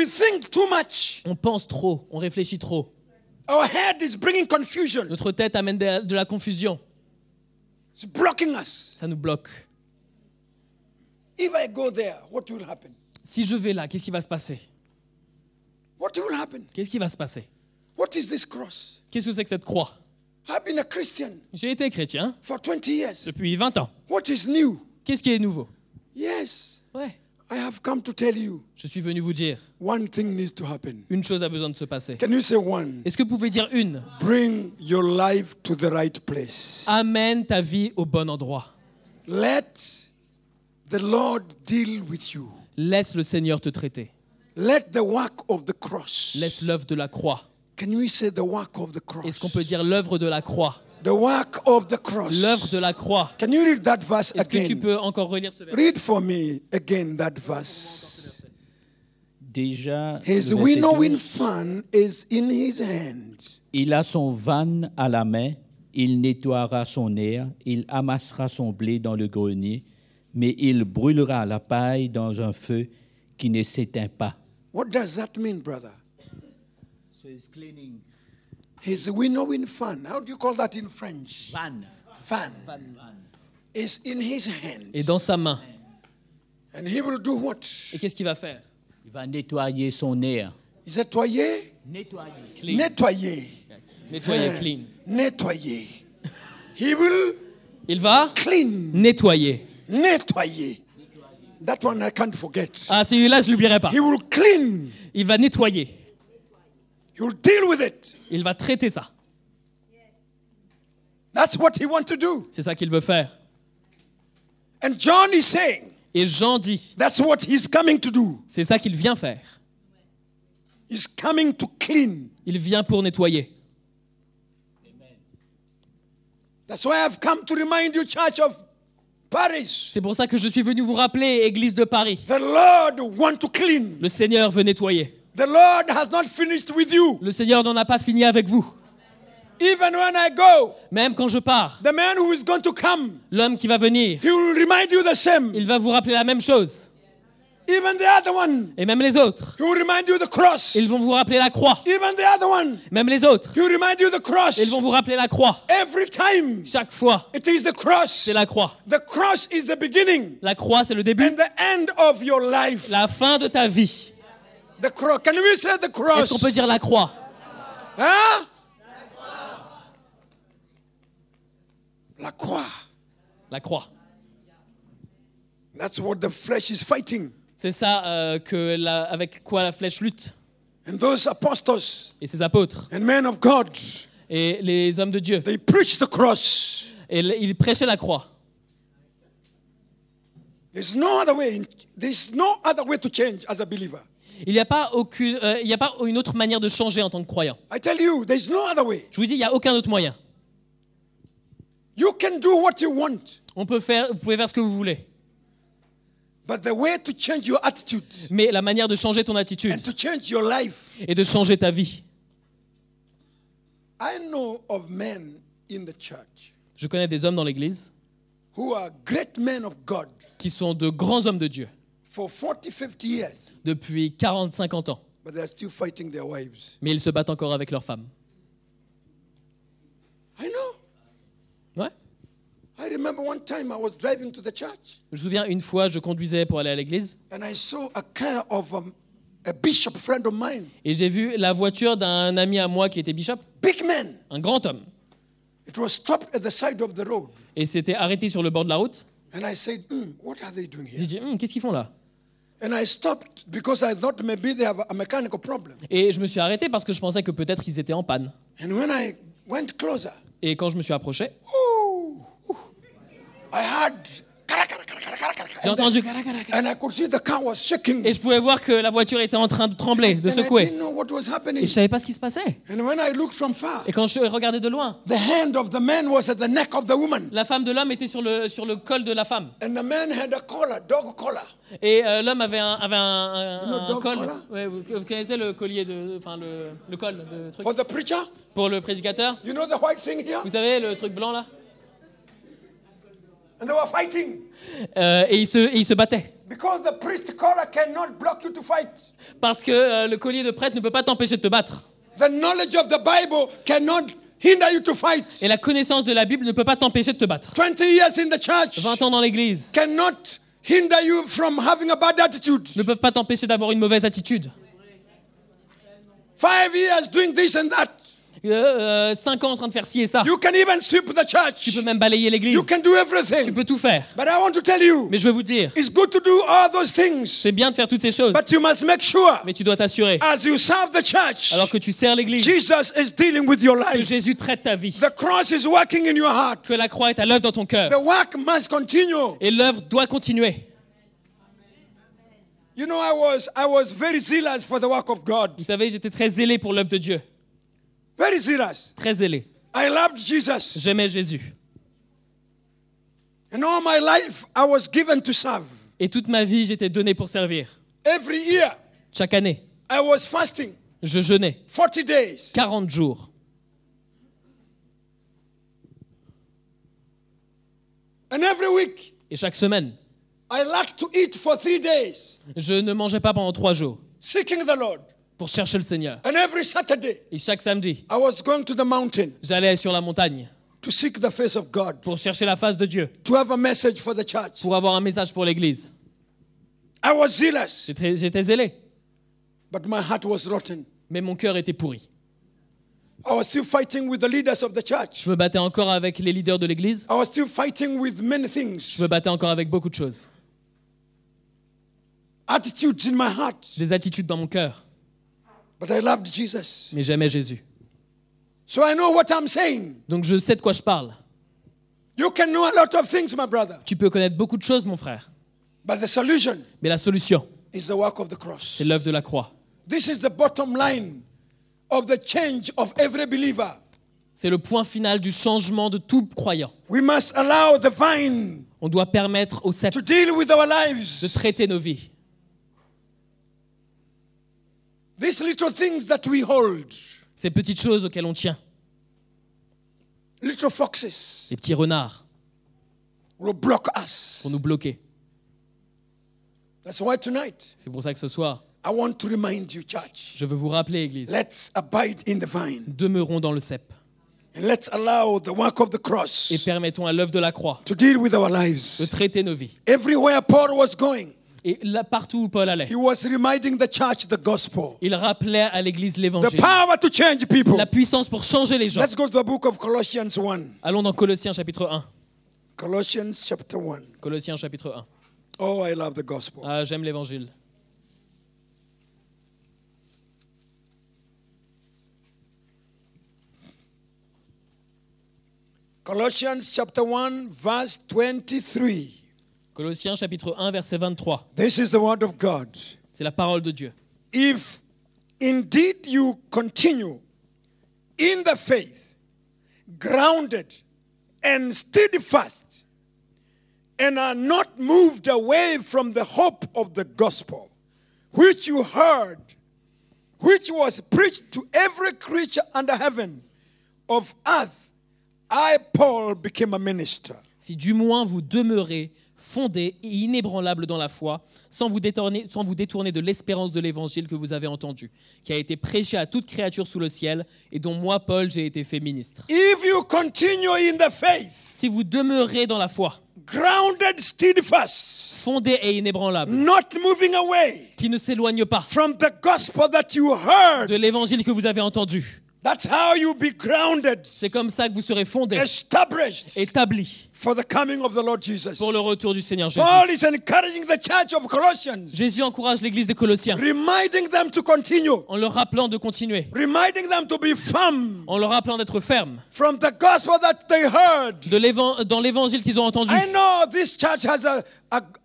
We think too much. On pense trop, on réfléchit trop. Our head is bringing confusion. Notre tête amène de la confusion. It's blocking us. Ça nous bloque. If I go there, what will happen? Si je vais là, qu'est-ce qui va se passer? What will happen? Qu'est-ce qui va se passer? What is this cross? Qu'est-ce que c'est que cette croix? I've been a Christian J'ai été chrétien for 20 years. depuis 20 ans. What is new? Qu'est-ce qui est nouveau? Yes, Ouais, I have come to tell you je suis venu vous dire, one thing needs to happen. une chose a besoin de se passer. Can you say one? Est-ce que vous pouvez dire une? Bring your life to the right place. Amène ta vie au bon endroit. Let the Lord deal with you. Laisse le Seigneur te traiter. Let the work of the cross. Laisse l'œuvre de la croix. Can we say the work of the cross? Est-ce qu'on peut dire l'œuvre de la croix? The work of the cross. L'œuvre de la croix. Can you read that verse Est-ce que tu again? peux encore relire ce verset? Read for me again that verse. Déjà, His le verset winnowing 12, fan is in his hand. il a son van à la main, il nettoiera son air, il amassera son blé dans le grenier, mais il brûlera la paille dans un feu qui ne s'éteint pas. What does that mean, brother? So he's cleaning His winnowing fan. How do you call that in French? van. Fan is in his hand. Et dans sa main. And he will do what? Et qu'est-ce qu'il va faire? Il va nettoyer son air. Is nettoyer? Nettoyer. Clean. Nettoyer. Nettoyer, clean. Nettoyer. He will Il va clean. nettoyer. Nettoyer. That one I can't forget. Ah, celui-là, je ne l'oublierai pas. He will clean. Il va nettoyer. He will deal with it. Il va traiter ça. That's what he wants to do. C'est ça qu'il veut faire. And John is saying Et Jean dit, that's what he's coming to do. c'est ça qu'il vient faire. He's coming to clean. Il vient pour nettoyer. That's why I've come to remind you, Church of Paris. C'est pour ça que je suis venu vous rappeler, Église de Paris. The Lord wants to clean. Le Seigneur veut nettoyer. The Lord has not finished with you. Le Seigneur n'en a pas fini avec vous. Even when I go, Même quand je pars, the man who is going to come, l'homme qui va venir, he will remind you the same. il va vous rappeler la même chose. Even the other one, Et même les autres, he will remind you the cross. ils vont vous rappeler la croix. Even the other one, Même les autres, he will remind you the cross. ils vont vous rappeler la croix. Every time, Chaque fois, it is the cross. c'est la croix. The cross is the beginning La croix, c'est le début, and the end of your life. la fin de ta vie. The cross. Can we say the cross? Est-ce qu'on peut dire la croix? Huh? La croix. La croix. That's what the flesh is fighting. C'est ça avec quoi la flèche lutte. And those apostles Et ces apôtres, and men of God, et les hommes de Dieu, they preach the cross. et ils prêchaient la croix. There's no other way. There's no other way to change as a believer. Il n'y a pas une autre manière de changer en tant que croyant. I tell you, there's no other way. Je vous dis, il n'y a aucun autre moyen. You can do what you want, Vous pouvez faire ce que vous voulez. but the way to change your attitude Mais la manière de changer ton attitude and to change your life. et de changer ta vie. I know of men in the church Je connais des hommes dans l'Église who are great men of God qui sont de grands hommes de Dieu for 40, 50 years, depuis 40-50 ans. but they're still fighting their wives. Mais ils se battent encore avec leurs femmes. I know. Ouais. I remember one time I was driving to the church Je me souviens, une fois, je conduisais pour aller à l'église and I saw a car of a bishop friend of mine, et j'ai vu la voiture d'un ami à moi qui était bishop, big man. un grand homme. It was stopped at the side of the road. Et s'était arrêté sur le bord de la route. And I said, what are they doing J'ai here? dit, qu'est-ce qu'ils font là? And I stopped because I thought maybe they have a mechanical problem. Et je me suis arrêté parce que je pensais que peut-être ils étaient en panne. And when I went closer, Et quand je me suis approché, I heard j'ai entendu and I could see the car was shaking. et je pouvais voir que la voiture était en train de trembler, de And I secouer. didn't know what was Et happening. je savais pas ce qui se passait. And when I looked from far, Et quand je regardais de loin, the hand of the man was at the neck of the woman. la femme de l'homme était sur le col de la femme. And the man had a collar, dog collar. Et l'homme avait un dog col. collar? Ouais, vous connaissez le collier le col de truc For the preacher, pour le prédicateur. you know the white thing here? Vous savez le truc blanc là. And they were fighting Et ils se battaient Because the priest collar cannot block you to fight. Parce que le collier de prêtre ne peut pas t'empêcher de te battre. The knowledge of the Bible cannot hinder you to fight. Et la connaissance de la Bible ne peut pas t'empêcher de te battre. 20 years in the church 20 ans dans l'église cannot hinder you from having a bad attitude. ne peuvent pas t'empêcher d'avoir une mauvaise attitude. 5 years doing this and that. 5 ans en train de faire ci et ça. You can even sweep the Tu peux church. même balayer l'église. You can do Tu everything. peux tout faire. But I want to tell you, Mais je veux vous dire, it's good to do all those things. c'est bien de faire toutes ces choses. But you must make sure, Mais tu dois t'assurer, as you serve the church, alors que tu sers l'église, Jesus is dealing with your que life. Jésus traite ta vie. The cross is working in your heart. Que la croix est à l'œuvre dans ton cœur. The work must continue. Et l'œuvre doit continuer. You know, I was very zealous for the work of God. Vous savez, j'étais très zélé pour l'œuvre de Dieu. Very zealous. Très zélé. I loved Jesus. J'aimais Jésus. And all my life, I was given to serve. Et toute ma vie, j'étais donné pour servir. Every year, Chaque année, I was fasting je jeûnais 40 days. 40 jours. And every week, Et chaque semaine, I lacked to eat for 3 days, je ne mangeais pas pendant 3 jours seeking the Lord. pour chercher le Seigneur. And every Saturday, Et chaque samedi, I was going to the mountain j'allais sur la montagne to seek the face of God, pour chercher la face de Dieu, to have a message for the church. pour avoir un message pour l'église. I was zealous, J'étais zélé, but my heart was rotten. mais mon cœur était pourri. I was still fighting with the leaders of the church. Je me battais encore avec les leaders de l'église. I was still fighting with many things. Je me battais encore avec beaucoup de choses. Attitudes in my heart. Des attitudes dans mon cœur. But I loved Jesus. Mais j'aimais Jésus. So I know what I'm saying. Donc je sais de quoi je parle. You can know a lot of things, my brother. Tu peux connaître beaucoup de choses, mon frère. But the solution Mais la solution, is the work of the cross. c'est l'œuvre de la croix. This is the bottom line of the change of every believer. C'est le point final du changement de tout croyant. We must allow the vine On doit permettre au cep to deal with our de lives. traiter nos vies. These little things that we hold, Ces petites choses auxquelles on tient. little foxes, Les petits renards will block us. pour nous bloquer. That's why tonight, C'est pour ça que ce soir, I want to remind you, church, je veux vous rappeler, Église, let's abide in the vine. demeurons dans le cep And let's allow the work of the cross et permettons à l'œuvre de la croix to deal with our de lives. traiter nos vies. Everywhere Paul was going, Et là, partout où Paul allait, he was reminding the church the gospel. il rappelait à l'Église The l'Évangile. power to change people. La puissance pour changer les gens. Let's go to the book of Colossians 1. Allons dans Colossiens chapitre 1. Colossians chapter 1. Colossiens chapitre 1. Oh, I love the gospel. Ah, j'aime l'Évangile. Colossians chapter 1, verse 23. Colossiens chapitre 1, verset 23. This is the word of God. C'est la parole de Dieu. If indeed you continue in the faith, grounded and steadfast, and are not moved away from the hope of the gospel, which you heard, which was preached to every creature under heaven, of earth, I, Paul, became a minister. Si du moins vous demeurez fondés et inébranlables dans la foi, sans vous détourner de l'espérance de l'évangile que vous avez entendu, qui a été prêché à toute créature sous le ciel, et dont moi, Paul, j'ai été fait ministre. If you continue in the faith, Si vous demeurez dans la foi, grounded, steadfast, fondés et inébranlables, not moving away qui ne s'éloignent pas from the gospel that you heard, de l'évangile que vous avez entendu, that's how you be grounded, c'est comme ça que vous serez fondés, established établis for the coming of the Lord Jesus. pour le retour du Seigneur Jésus. Paul is encouraging the church of Colossians, Jésus encourage l'église des Colossiens reminding them to continue, en leur rappelant de continuer, reminding them to be firm en leur rappelant d'être fermes from the gospel that they heard. dans l'évangile qu'ils ont entendu. I know this church has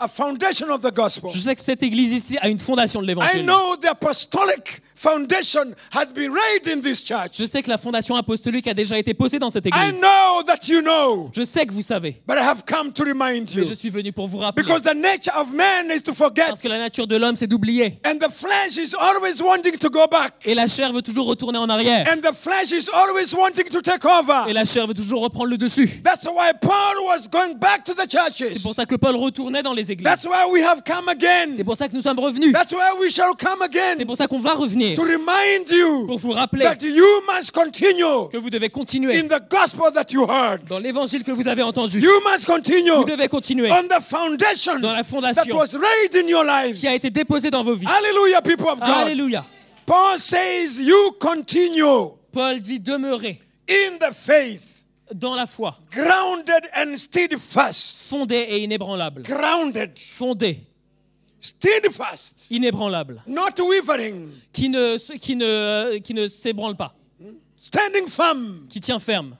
a foundation of the gospel. Je sais que cette église ici a une fondation de I l'évangile. know the apostolic foundation has been laid in this church. church. Je sais que la fondation apostolique a déjà été posée dans cette I église. know that you know. Je sais que vous savez. But I have come to remind Mais you. je suis venu pour vous rappeler. Because the nature of man is to forget. Parce que la nature de l'homme, c'est d'oublier. And the flesh is always wanting to go back. Et la chair veut toujours retourner en arrière. And the flesh is always wanting to take over. Et la chair veut toujours reprendre le dessus. That's why Paul was going back to the churches. C'est pour ça que Paul retournait dans les églises. That's why we have come again. C'est pour ça que nous sommes revenus. That's why we shall come C'est again. pour ça qu'on va revenir. To remind you Pour vous rappeler that you must continue que vous devez continuer in the gospel that you heard. dans l'évangile que vous avez entendu. You must continue Vous devez continuer on the foundation dans la that fondation was laid in your lives. qui a été déposée dans vos vies. Hallelujah, people of God. Alléluia. Paul says you continue Paul dit demeurer in the faith, dans la foi, grounded and steadfast. fondé et inébranlable. Grounded, Fondé, steadfast, inébranlable, not wavering, qui ne s'ébranle pas, standing firm. qui tient ferme.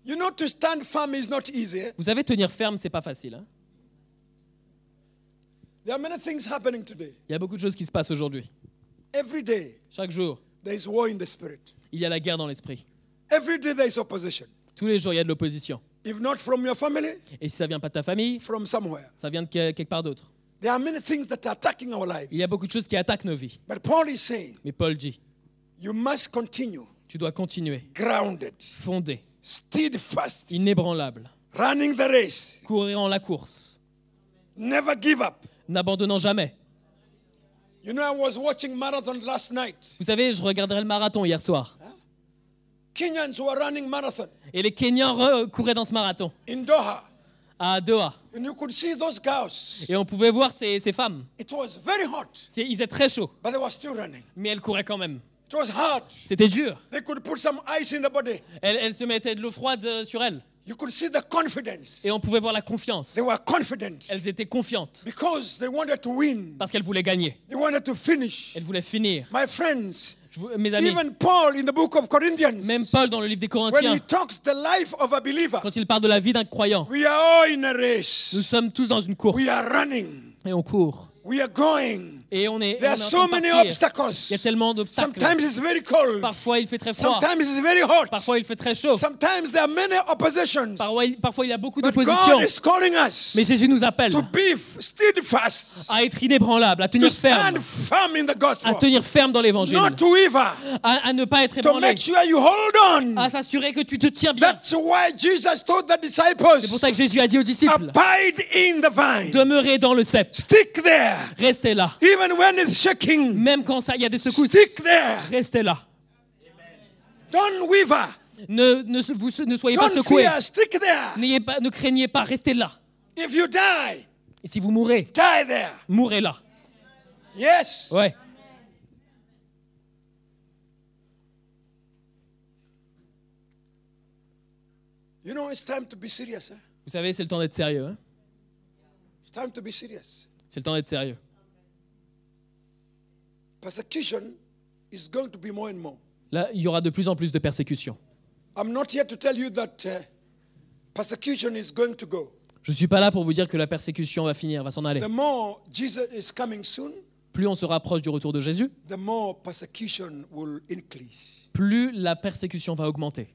You know, to stand firm is not easy. Vous savez, tenir ferme, c'est pas facile. Hein. There are many things happening today. Il y a beaucoup de choses qui se passent aujourd'hui. Every day, Chaque jour, there is war in the spirit. il y a la guerre dans l'esprit. Every day, there is opposition. Tous les jours, il y a de l'opposition. If not from your family, Et si ça vient pas de ta famille, from somewhere. ça vient de quelque part d'autre. There are many things that are attacking our lives. Il y a beaucoup de choses qui attaquent nos vies. But Paul is saying, Mais Paul dit, you must continue, tu dois continuer, grounded, fondé, steadfast, inébranlable, running the race, courir la course, never give up. n'abandonnant jamais. You know, I was watching marathon last night. Vous savez, je regardais le marathon hier soir. Kenyans were running marathon Et les Kenyans couraient dans ce marathon, in Doha. à Doha. And you could see those girls. Et on pouvait voir ces femmes. It was very hot, Ils étaient très chauds, but they were still running. mais elles couraient quand même. It was hard. C'était dur. They could put some ice in the body. Elles se mettaient de l'eau froide sur elles. You could see the confidence. Et on pouvait voir la confiance. They were confident Elles étaient confiantes because they wanted to win. parce qu'elles voulaient gagner. They wanted to finish. Elles voulaient finir. My friends, Mes amis, even Paul in the book of Corinthians, même Paul dans le livre des when he Corinthiens, talks the life of a believer, quand il parle de la vie d'un croyant, we are all in a race. nous sommes tous dans une course We are running. et on court. We are going. Et on est There en are train so de many partir. obstacles. Il y a tellement d'obstacles. Sometimes it's very cold. Parfois il fait très froid. Sometimes it's very hot. Parfois il fait très chaud. Sometimes there are many oppositions. Parfois il y a beaucoup But d'opposition. God is calling us Mais Jésus nous appelle to be steadfast, à être inébranlable, à to tenir ferme, stand firm in the à gospel, tenir ferme dans l'évangile, not to waver, à ne pas être to ébranlé, make sure you hold on. à s'assurer que tu te tiens bien. That's why Jesus told the C'est pour disciples, ça que Jésus a dit aux disciples, abide in the vine. demeurez dans le cep, Stick there. restez là. Even when it's shaking, Même quand il y a des secousses, stick there. restez là. Don't waver. Ne soyez pas Don't secoués. fear. Stick there. Ne craignez pas, restez là. If you die, Et si vous mourrez, die there. mourrez là. Yes. Ouais. You know, it's time to be serious. Huh? Vous savez, c'est le temps d'être sérieux. Hein. It's time to be serious. C'est le temps d'être sérieux. Persecution is going to be more and more. Là, il y aura de plus en plus de persécutions. I'm not here to tell you that persecution is going to go. Je ne suis pas là pour vous dire que la persécution va finir, va s'en aller. The more Jesus is coming soon, Plus on se rapproche du retour de Jésus, the more persecution will increase. plus la persécution va augmenter.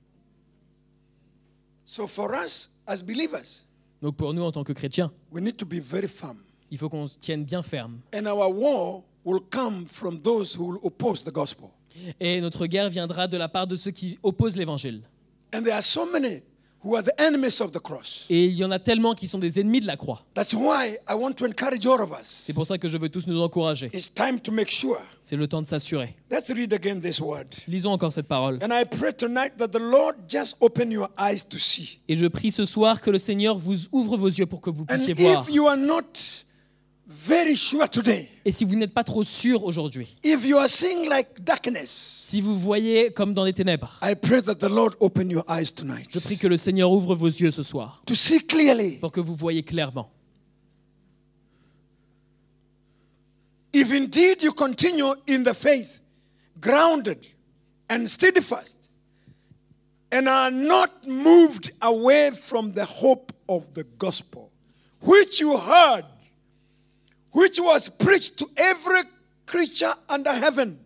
So for us as believers, Donc pour nous, en tant que chrétiens, we need to be very firm. il faut qu'on se tienne bien ferme. And our war will come from those who will oppose the gospel. Et notre guerre viendra de la part de ceux qui opposent l'évangile. And there are so many who are the enemies of the cross. Et il y en a tellement qui sont des ennemis de la croix. That's why I want to encourage all of us. C'est pour ça que je veux tous nous encourager. It's time to make sure. C'est le temps de s'assurer. Let's read again this word. Lisons encore cette parole. And I pray tonight that the Lord just open your eyes to see. Et je prie ce soir que le Seigneur vous ouvre vos yeux pour que vous And puissiez voir. if you are not very sure today, Et si vous n'êtes pas trop sûr aujourd'hui, if you are seeing like darkness, si vous voyez comme dans les ténèbres, I pray that the Lord open your eyes tonight je prie que le Seigneur ouvre vos yeux ce soir to see clearly. pour que vous voyez clairement. If indeed you continue in the faith, grounded and steadfast, and are not moved away from the hope of the gospel, which you heard, which was preached to every creature under heaven,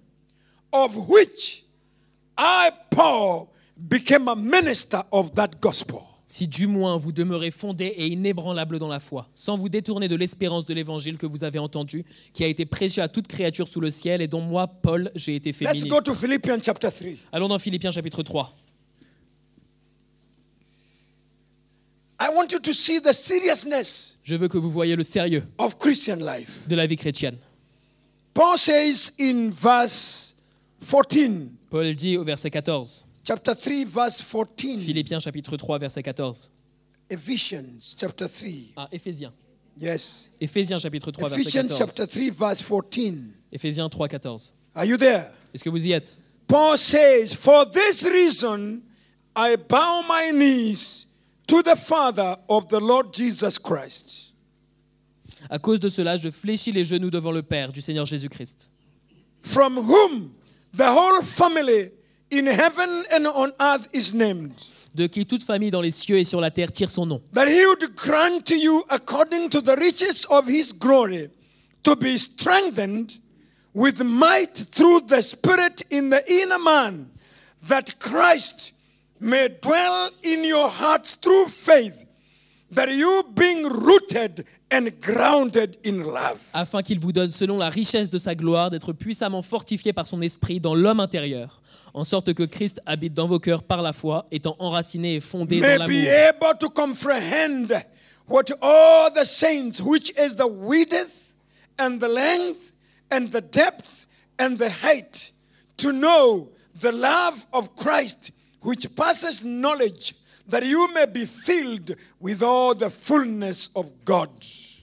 of which I, Paul, became a minister of that gospel. Si du moins vous demeurez fondés et inébranlables dans la foi, sans vous détourner de l'espérance de l'évangile que vous avez entendu, qui a été prêché à toute créature sous le ciel et dont moi, Paul, j'ai été fait Let's ministre. go to Philippians chapter 3. Allons dans Philippiens chapitre 3. I want you to see the seriousness Je veux que vous voyiez le sérieux of Christian life. de la vie chrétienne. Paul says in verse 14, Paul dit au verset 14, chapter 3, verse 14, Philippiens chapitre 3, verset 14. Ephesians chapter 3. Ah, Éphésiens. Yes. Éphésiens chapitre 3, verset Ephesians 14. chapter 3, verse 14. Éphésiens 3, 14. Are you there? Est-ce que vous y êtes? Paul says, for this reason, I bow my knees to the Father of the Lord Jesus Christ. À cause de cela, je fléchis les genoux devant le Père du Seigneur Jésus-Christ, From whom the whole family in heaven and on earth is named, de qui toute famille dans les cieux et sur la terre tire son nom, that he would grant to you according to the riches of his glory to be strengthened with might through the Spirit in the inner man, that Christ may dwell in your hearts through faith, that you being rooted and grounded in love. afin qu'il vous donne, selon la richesse de sa gloire, d'être puissamment fortifié par son esprit dans l'homme intérieur, en sorte que Christ habite dans vos cœurs par la foi, étant enraciné et fondé May dans be l'amour, able to comprehend what all the saints, which is the width and the length and the depth and the height, to know the love of Christ, which passes knowledge, that you may be filled with all the fullness of God.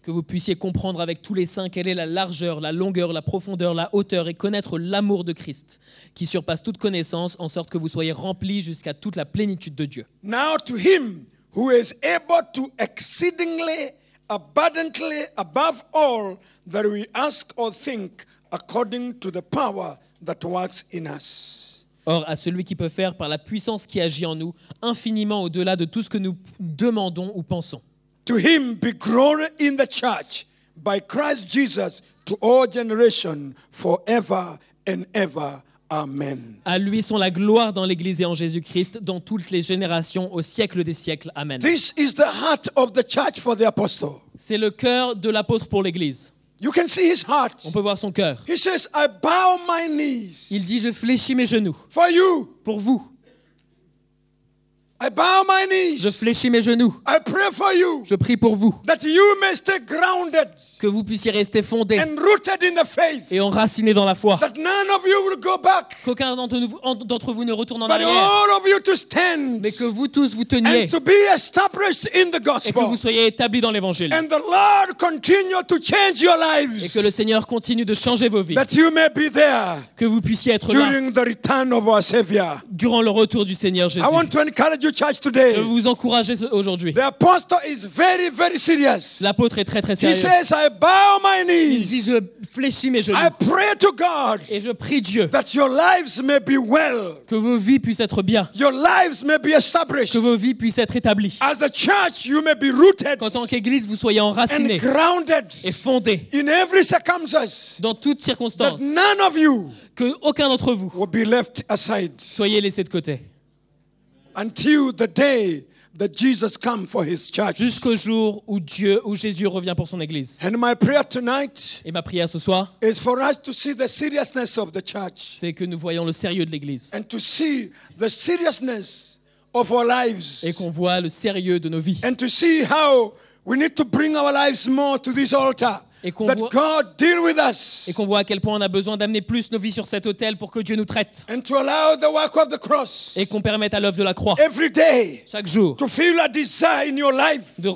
que vous puissiez comprendre avec tous les saints quelle est la largeur, la longueur, la profondeur, la hauteur, et connaître l'amour de Christ, qui surpasse toute connaissance, en sorte que vous soyez remplis jusqu'à toute la plénitude de Dieu. Now to him who is able to exceedingly abundantly above all that we ask or think, according to the power that works in us. Or, à celui qui peut faire, par la puissance qui agit en nous, infiniment au-delà de tout ce que nous demandons ou pensons. To him be glory in the church by Christ Jesus to all generations forever and ever. Amen. À lui sont la gloire dans l'Église et en Jésus-Christ, dans toutes les générations, au siècle des siècles. Amen. This is the heart of the church for the apostle. C'est le cœur de l'apôtre pour l'Église. You can see his heart. On peut voir son cœur. He says, I bow my knees Il dit, je fléchis mes genoux for you. pour vous. I bow my Je knees. fléchis mes genoux. I pray for you Je prie pour vous, that you may stay grounded que vous puissiez rester fondés and rooted in the faith. et enracinés dans la foi. That none of you will go back, Qu'aucun d'entre vous ne retourne en but arrière, all of you to stand mais que vous tous vous teniez and to be established in the et que vous gospel. soyez établis dans l'Évangile. And the Lord continue to change your Et lives, que le Seigneur continue de changer vos vies. that you may be there Que vous puissiez être là during the return of our Savior. durant le retour du Seigneur Jésus. I want to encourage you, church, Je today. veux vous encourager aujourd'hui. The apostle is very, very serious. L'apôtre est très très He sérieux. says, I bow my Il dit, knees. je fléchis mes genoux I pray to God et je prie Dieu that your lives may be well, que vos vies puissent être bien, your lives may be established. que vos vies puissent être établies. As a church, you may be rooted Qu'en tant qu'Église, vous soyez and enracinés grounded et fondés in every circumstance, dans toutes that circonstances. none of you Que aucun d'entre vous will be left aside soyez laissés de côté. until the day that Jesus comes for his church. Jusqu'au jour où Jésus revient pour son Église. And my prayer tonight Et ma prière ce soir, is for us to see the seriousness of the church c'est que nous voyons le sérieux de l'Église and to see the seriousness of our lives et qu'on voit le sérieux de nos vies. and to see how we need to bring our lives more to this altar. Et qu'on That voit- God deal with us Et qu'on voit à quel point on a besoin d'amener plus nos vies sur cet autel pour que Dieu nous traite and to allow the work of the cross et qu'on permette à l'œuvre de la croix every day chaque jour to feel a desire in your life, de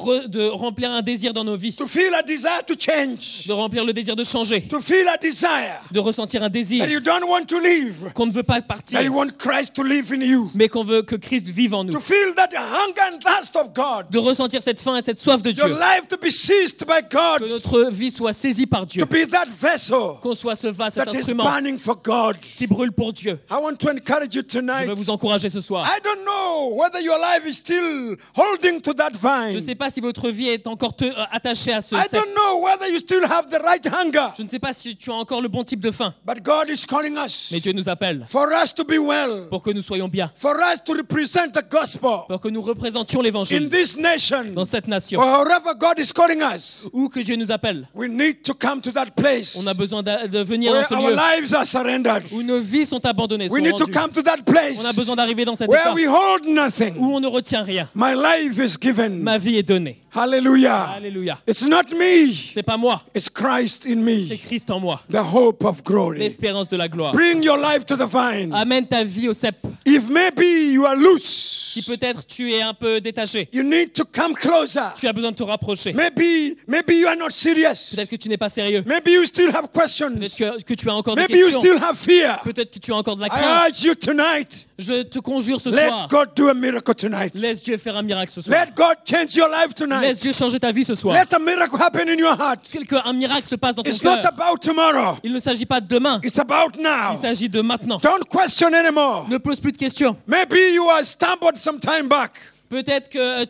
remplir un désir dans nos vies, to feel a desire to change, de remplir le désir de changer, to feel a desire de ressentir un désir that you don't want to live, qu'on ne veut pas partir, that you want Christ to live in you, mais qu'on veut que Christ vive en nous, to feel that hunger and thirst of God, de ressentir cette faim et cette soif de your Dieu, life to be seized by que God notre vie soit saisi par Dieu, to be that vessel qu'on soit ce vase, cet that is instrument burning for God. qui brûle pour Dieu. I want to encourage you Je tonight. veux vous encourager ce soir. I don't know whether your life is still holding to that Je ne vine. sais pas si votre vie est encore attachée à ce I cep. don't know whether you still have the right hunger. Je ne sais pas si tu as encore le bon type de faim. But God is calling us Mais Dieu nous appelle for us to be well, pour que nous soyons bien, for us to represent the gospel pour que nous représentions in l'évangile this nation. dans cette nation. Or wherever God is calling us, Où que Dieu nous appelle, we need to come to that place on a besoin de venir where dans ce our lieu lives are surrendered. où nos vies sont abandonnées, sont We need to rendues. come to that place On a besoin d'arriver dans cet where état we hold nothing. où on ne retient rien. My life is given. Ma vie est donnée. Hallelujah. Alléluia. It's not me, Ce n'est pas moi, it's Christ in c'est me, Christ en moi. the hope of glory. L'espérance de la gloire. Bring your life to the vine. Amène ta vie au cep. If maybe you are loose, Si peut-être tu es un peu détaché, you need to come closer. tu as besoin de te rapprocher. Maybe you are not serious. Peut-être que tu n'es pas sérieux. Maybe you still have questions. Peut-être que tu as encore des Maybe you questions. still have fear. Peut-être que tu as encore de la I crainte. urge you tonight. Je te conjure ce Let soir. God do a miracle tonight. Laisse Dieu faire un miracle ce soir. Let God change your life Laisse tonight. Dieu changer ta vie ce soir. Let a miracle happen in your heart. Un miracle se passe dans ton It's not cœur. about tomorrow. Il ne s'agit pas de demain. It's about Il now. s'agit de maintenant. Don't question anymore. Ne pose plus de questions. Maybe you are stumbled some time back. Peut-être que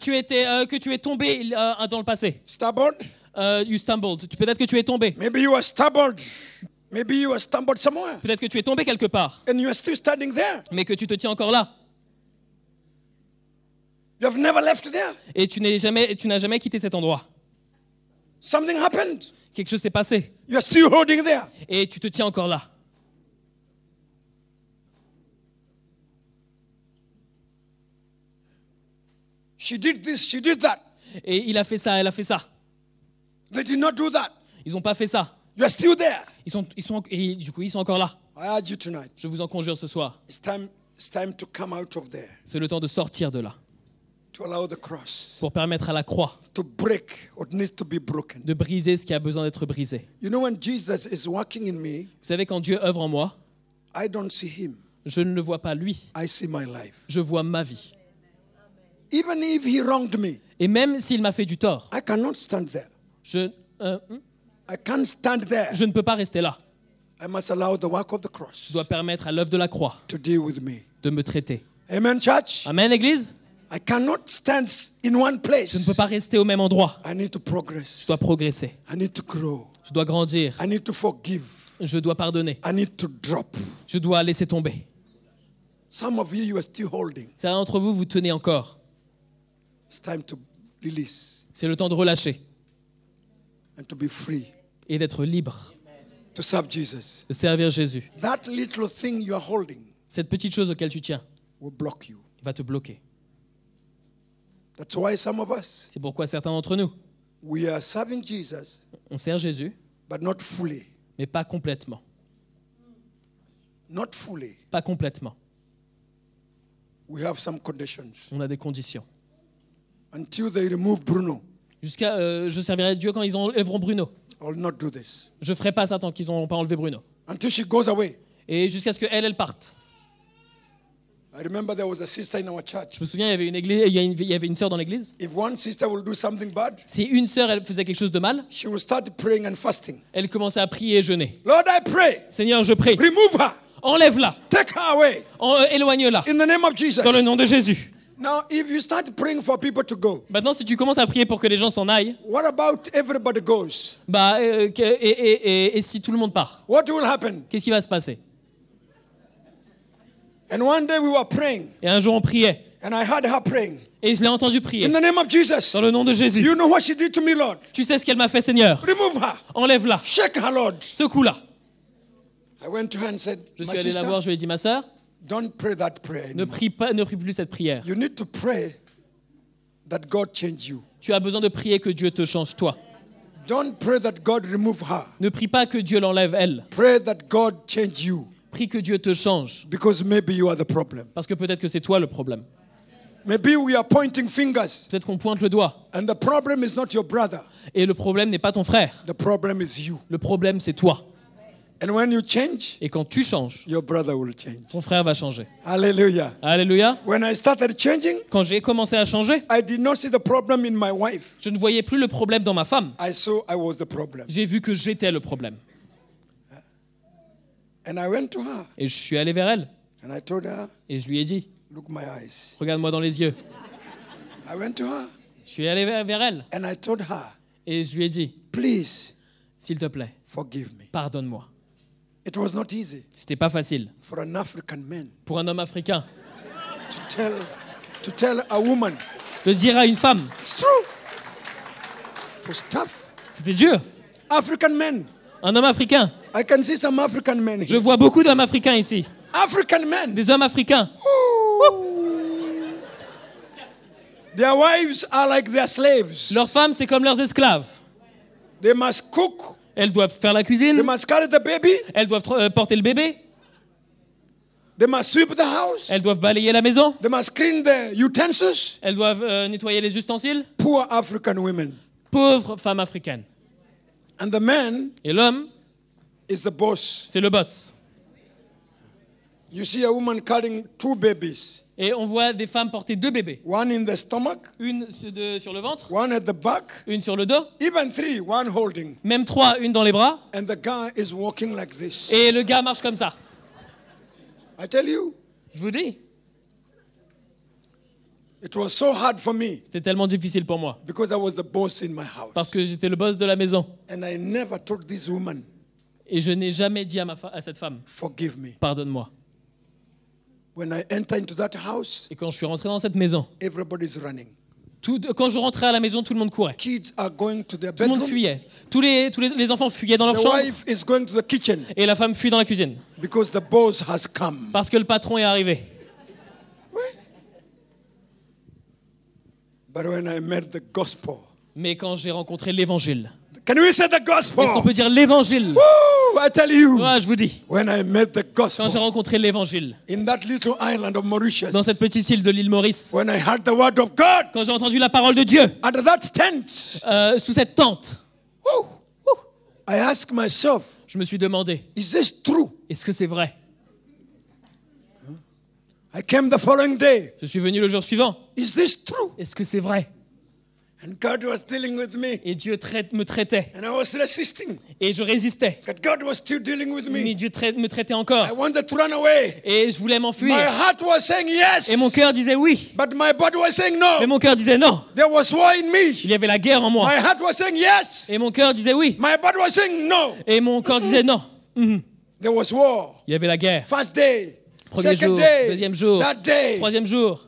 tu es tombé dans le passé. Stubborn? You stumbled. Peut-être que tu es tombé. Maybe you are stumbled. Maybe you are stumbled somewhere. Peut-être que tu es tombé quelque part. And you are still standing there. Mais que tu te tiens encore là. You have never left there. Et tu n'as jamais quitté cet endroit. Something happened. Quelque chose s'est passé. You are still holding there. Et tu te tiens encore là. She did this, she did that. Et il a fait ça, elle a fait ça. They did not do that. Ils n'ont pas fait ça. You are still there. Et du coup, ils sont encore là. I urge you tonight. Je vous en conjure ce soir. It's time to come out of there. C'est le temps de sortir de là. To allow the cross Pour permettre à la croix to break what needs to be broken. de briser ce qui a besoin d'être brisé. You know, when Jesus is working in me, Vous savez, quand Dieu œuvre en moi, I don't see him. je ne le vois pas lui. I see my life. Je vois ma vie. Even if he wronged me, Et même s'il m'a fait du tort, I cannot stand there. je I can't stand there. ne peux pas rester là. I must allow the work of the cross Je dois permettre à l'œuvre de la croix to deal with me. de me traiter. Amen, church? Amen, Église? I cannot stand in one Je ne place. peux pas rester au même endroit. I need to progress. Je dois progresser. I need to grow. Je dois grandir. I need to forgive. Je dois pardonner. I need to drop. Je dois laisser tomber. Some of you, you are still holding. Certains d'entre vous, vous tenez encore. It's time to release C'est le temps de relâcher and to be free, et d'être libre, to serve Jesus. de servir Jésus. That little thing you are holding Cette petite chose auquel tu tiens will block you. va te bloquer. That's why some of us, C'est pourquoi certains d'entre nous, we are serving Jesus, on sert Jésus, but not fully. mais pas complètement. Not fully. Pas complètement. We have some conditions. On a des conditions. Until they remove Bruno, Je servirai Dieu quand ils enlèveront Bruno. I will not do this. Je ferai pas ça tant qu'ils n'auront pas enlevé Bruno. Until she goes away. Et jusqu'à ce qu'elle parte. I remember there was a sister in our church. Je me souviens, il y avait une sœur dans l'église. If one sister will do something bad, Si une sœur, elle faisait quelque chose de mal, she will start praying and fasting. elle commençait à prier et jeûner. Lord, I pray, Seigneur, je prie, remove her, enlève-la, take her away, éloigne-la, in the name of Jesus. dans le nom de Jésus. Now, if you start praying for people to go, Maintenant, si tu commences à prier pour que les gens s'en aillent, what about everybody goes? et si tout le monde part, What will happen? qu'est-ce qui va se passer? And one day we were praying, Et un jour, on priait, and I heard her praying. et je l'ai entendu prier, In the name of Jesus, dans le nom de Jésus. you know what she did to me, Lord? Tu sais ce qu'elle m'a fait, Seigneur? Remove her, Enlève-la, shake her, Lord. secoue-la. I went to her and said, Je my suis allé la sister, voir, je lui ai dit, ma sœur, don't pray that prayer ne anymore. prie plus cette prière. You need to pray that God change you. Tu as besoin de prier que Dieu te change, toi. Don't pray that God remove her. Ne prie pas que Dieu l'enlève, elle. Pray that God change you, Prie que Dieu te change, because maybe you are the problem. parce que peut-être que c'est toi le problème. Maybe we are pointing fingers, Peut-être qu'on pointe le doigt, and the problem is not your brother. et le problème n'est pas ton frère. The problem is you. Le problème, c'est toi. And when you change, Et quand tu changes, your brother will change. ton frère va changer. Hallelujah. Alléluia. When I started changing, Quand j'ai commencé à changer, I did not see the problem in my wife. je ne voyais plus le problème dans ma femme. I saw I was the problem. J'ai vu que j'étais le problème. And I went to her Et je suis allé vers elle. and I told her, Et je lui ai dit, look my eyes. regarde-moi dans les yeux. I went to her Je suis allé vers elle. and I told her, Et je lui ai dit, please s'il te plaît, forgive me. pardonne-moi. It was not easy C'était pas facile for an African man pour un homme africain to tell a woman. de dire à une femme. It's true. It was tough. C'était dur. African men. Un homme africain. I can see some African men Je here. vois beaucoup d'hommes africains ici. African men. Des hommes africains. Their wives are like their slaves. Leurs femmes, c'est comme leurs esclaves. They must cook. Elles doivent faire la They cuisine. must carry the baby. Elles doivent porter le bébé. They must sweep the house. Elles doivent balayer la maison. They must clean the utensils. Elles doivent nettoyer les ustensiles. Poor African women. Pauvres femmes africaines. And the man Et l'homme, is the boss. c'est le boss. You see a woman carrying 2 babies. Et on voit des femmes porter 2 bébés. One in the stomach, Une sur le ventre, one at the back, une sur le dos. even 3, one holding. Même 3, une dans les bras. And the guy is walking like this. Et le gars marche comme ça. I tell you, Je vous dis, it was so hard for me c'était tellement difficile pour moi. because I was the boss in my house. Parce que j'étais le boss de la maison. And I never told this woman, Et je n'ai jamais dit à cette femme, forgive me. pardonne-moi. When I enter into that house, Et quand je suis rentré dans cette maison, everybody's running. quand je rentrais à la maison, tout le monde courait. Kids are going to their Tout le monde bedroom. fuyait. Tous les enfants fuyaient dans leur The chambre. wife is going to the kitchen Et la femme fuit dans la cuisine. because the boss has come. Parce que le patron est arrivé. But when I met the gospel, Mais quand j'ai rencontré l'évangile, can we say the est-ce qu'on gospel? peut dire l'évangile? Woo, I tell you, Ouais, je vous dis, when I met the quand j'ai gospel rencontré l'évangile, in that little island of Mauritius, dans cette petite île de l'île Maurice, when I heard the word of God quand j'ai entendu la parole de Dieu, under that tent, sous cette tente, woo, I asked myself, je me suis demandé, is this true? est-ce que c'est vrai? I came the following day. Je suis venu le jour suivant. Is this true? Est-ce que c'est vrai? And God was dealing with me. Et Dieu me traitait. And I was resisting. Et je résistais. But God was still dealing with Mais me. Dieu me traitait encore. I wanted to run away. Et je voulais m'enfuir. My heart was saying yes. Et mon cœur disait oui. But my body was saying no. Mais mon cœur disait non. There was war in me. Il y avait la guerre en moi. My heart was saying yes. Et mon cœur disait oui. My body was saying no. Et mon corps disait non. Mhm. There was war. Il y avait la guerre. First day. Premier Second jour, day. deuxième jour, That day. troisième jour.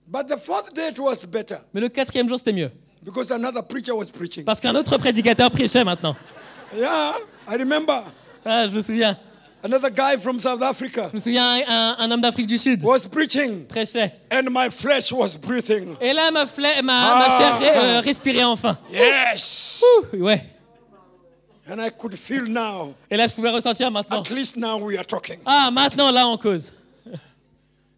But the 4th day it was better. Mais le 4e jour, c'était mieux. Because another preacher was preaching. Parce qu'un autre prédicateur prêchait maintenant. Yeah, I remember. Ah, je me souviens. Another guy from South Africa Je me souviens, un homme d'Afrique du Sud was preaching. prêchait. And my flesh was breathing. Et là, ma chair respirait enfin. Yes. Ouh, ouais. And I could feel now. Et là, je pouvais ressentir maintenant. At least now we are talking. Ah, maintenant, là, on cause.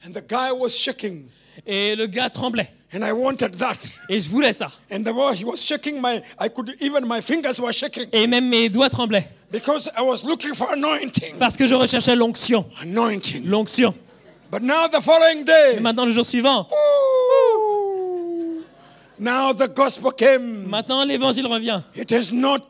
And the guy was shaking. Et le gars tremblait. And I wanted that. Et je voulais ça. And the boy, he was shaking even my fingers were shaking. Et même mes doigts tremblaient. Because I was looking for anointing. Parce que je recherchais l'onction. Anointing. L'onction. But now the following day. Et maintenant, le jour suivant. Ooh, now the gospel came. Maintenant, l'évangile revient. It is not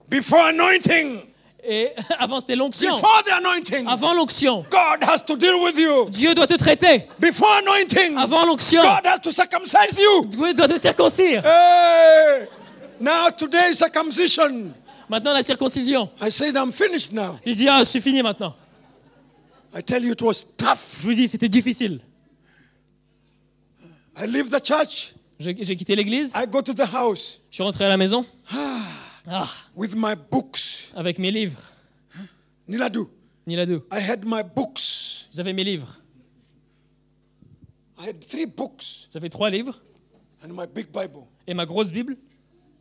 before anointing. Et avant, c'était l'onction. Before the anointing. Avant l'onction. God has to deal with you. Dieu doit te traiter. Before anointing. Avant l'onction. God has to circumcise you. Dieu doit te circoncire. Hey, now today circumcision. Maintenant, la circoncision. I said I'm finished now. Je dis, ah, je suis fini maintenant. I tell you it was tough. Je vous dis, c'était difficile. I leave the church. J'ai quitté l'église. I go to the house. Je suis rentré à la maison. With my books. Avec mes livres. Niladu. Niladou. I had my books. J'avais mes livres. I had 3 books. J'avais 3 livres. And my big Bible. Et ma grosse Bible.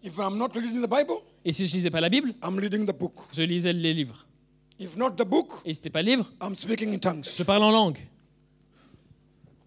If I'm not reading the Bible, Et si je lisais pas la Bible, I'm reading the book. je lisais les livres. If not the book, Et si c'était pas le livre, I'm speaking in tongues. je parle en langue.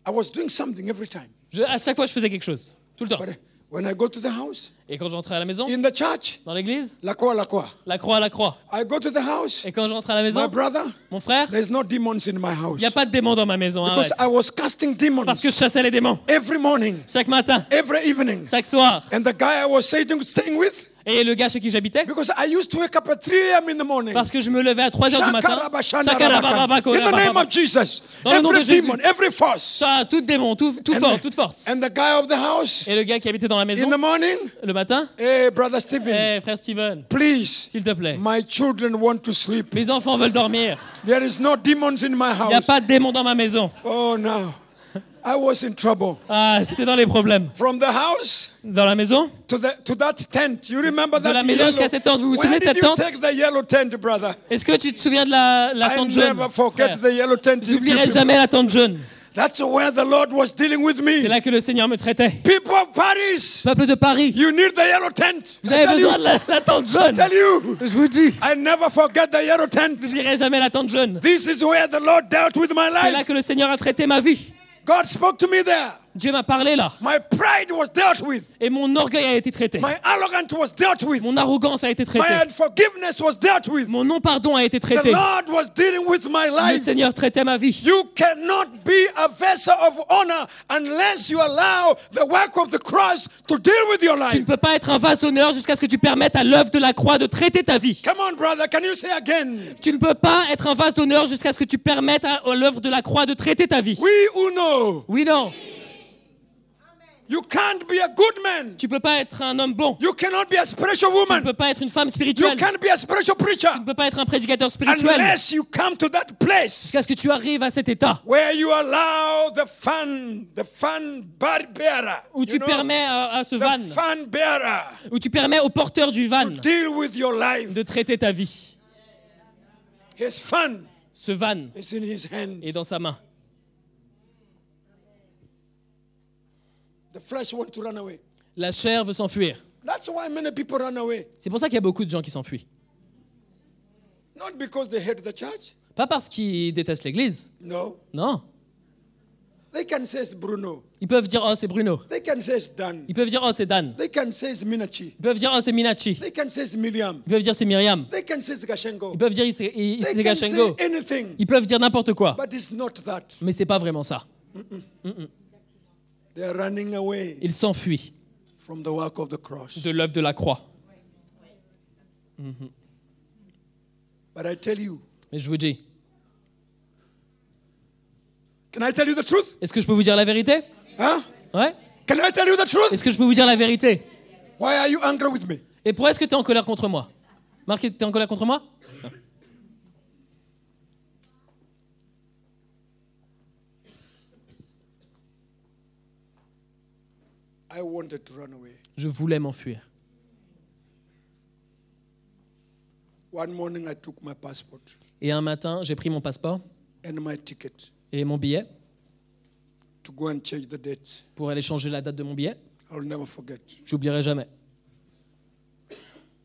I was doing something every time. À chaque fois, je faisais quelque chose. Tout le temps. But When I go to the house, Et quand j'entrais à la maison, in the church, dans l'église, la croix, la croix. la croix à la croix. I go to the house, Et quand j'entre à la my maison, brother, mon frère, there's no demons in my house. il n'y a pas de démons dans ma maison. Because Arrête. I was casting demons Parce que je chassais les démons. every morning, Chaque matin, every evening. chaque soir. And the guy I was staying with, Et le gars chez qui j'habitais, because I used to wake up at 3 a.m. in the morning. parce que je me levais à 3h du matin. Shakaraba, Shakarabababako, in the name of Jesus, Dans le nom de every Jésus. demon, every force. Ça, tout démon, tout fort, toute force. And the guy of the house, Et le gars qui habitait dans la maison, in the morning, le matin, hey, brother Stephen, hey, frère Steven, please, s'il te plaît, my children want to sleep. mes enfants veulent dormir. There is no demons in my Il n'y a house. pas de démons dans ma maison. Oh no, I was in trouble. Ah, c'était dans les problèmes. From the house Dans la maison, to that tent. You remember de that la maison yellow? jusqu'à cette tente. Vous vous Where souvenez de did cette you tente? take the yellow tent, brother? Est-ce que tu te souviens de la I tente jaune? never forget Frère, the yellow tent. j'oublierai jamais la tente jaune. That's where the Lord was dealing with C'est me. là que le Seigneur me traitait. People of Paris, Peuple de Paris, you need the yellow tent. vous avez besoin de la tente jaune. Tell you, Je vous dis, I never forget the yellow tent. j'oublierai jamais la tente jaune. This is where the Lord dealt with my C'est là life. que le Seigneur a traité ma vie. God spoke to me there. Dieu m'a parlé là. My pride was dealt with. Et mon orgueil a été traité. My arrogance was dealt with. Mon arrogance a été traitée. My unforgiveness was dealt with. Mon non-pardon a été The traité. Lord was dealing with my Le life. Seigneur traitait ma vie. You cannot be a vessel of honor unless you allow the work of the cross to deal with your Tu ne life. peux pas être un vase d'honneur jusqu'à ce que tu permettes à l'œuvre de la croix de traiter ta vie. Come on, brother. Can you say again? Tu ne peux pas être un vase d'honneur jusqu'à ce que tu permettes à l'œuvre de la croix de traiter ta vie. We who know. Oui, non. You can't be a good man. Tu peux pas être un homme bon. You cannot be a spiritual Tu ne woman. peux pas être une femme You spirituelle. can't be a spiritual preacher Tu ne peux pas être un prédicateur spirituel unless you come to that place jusqu'à ce que tu arrives à cet état where you allow the fun bearer, où tu you know, permets à ce van, the fun bearer où tu permets au porteur du van to deal with your life. de traiter ta vie. His fun Ce van is in his hand. est dans sa main. The flesh wants to run away. La chair veut s'enfuir. That's why many people run away. C'est pour ça qu'il y a beaucoup de gens qui s'enfuient. Not because they hate the church. Pas parce qu'ils détestent l'église. No. Non. They can say it's Bruno. Ils peuvent dire, oh, c'est Bruno. They can say it's Dan. Ils peuvent dire, oh, c'est Dan. They can say it's Minachi. Ils peuvent dire, oh, c'est Minachi. They can say it's Miriam. Ils peuvent dire, c'est Myriam. They can say it's Gashengo. Ils peuvent dire, c'est They can say Gashengo. anything. Ils peuvent dire n'importe quoi. But it's not that. Mais c'est pas vraiment ça. They are running away Ils s'enfuient from the work of the cross. de l'œuvre de la croix. But I tell you, Mais je vous dis, can I tell you the truth? est-ce que je peux vous dire la vérité? Huh? Ouais. Can I tell you the truth? Est-ce que je peux vous dire la vérité? Why are you angry with me? Et pourquoi est-ce que tu es en colère contre moi? Marc, tu es en colère contre moi? I wanted to run away. Je voulais m'enfuir. One morning I took my passport Et un matin, j'ai pris mon passeport and my ticket et mon billet to go and change the date. pour aller changer la date de mon billet. I'll never forget. J'oublierai jamais.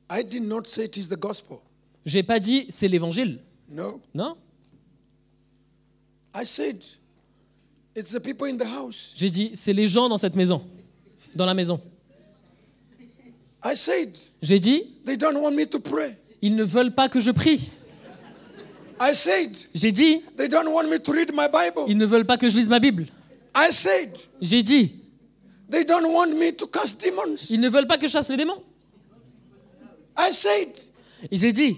I did not say it is the gospel. J'ai pas dit c'est l'évangile. No. Non. I said it's the people in the house. J'ai dit c'est les gens dans cette maison. Dans la maison. I said J'ai dit they don't want me to pray. ils ne veulent pas que je prie. I said J'ai dit they don't want me to read my Bible. ils ne veulent pas que je lise ma Bible. I said J'ai dit they don't want me to cast demons. ils ne veulent pas que je chasse les démons. I said, Et j'ai dit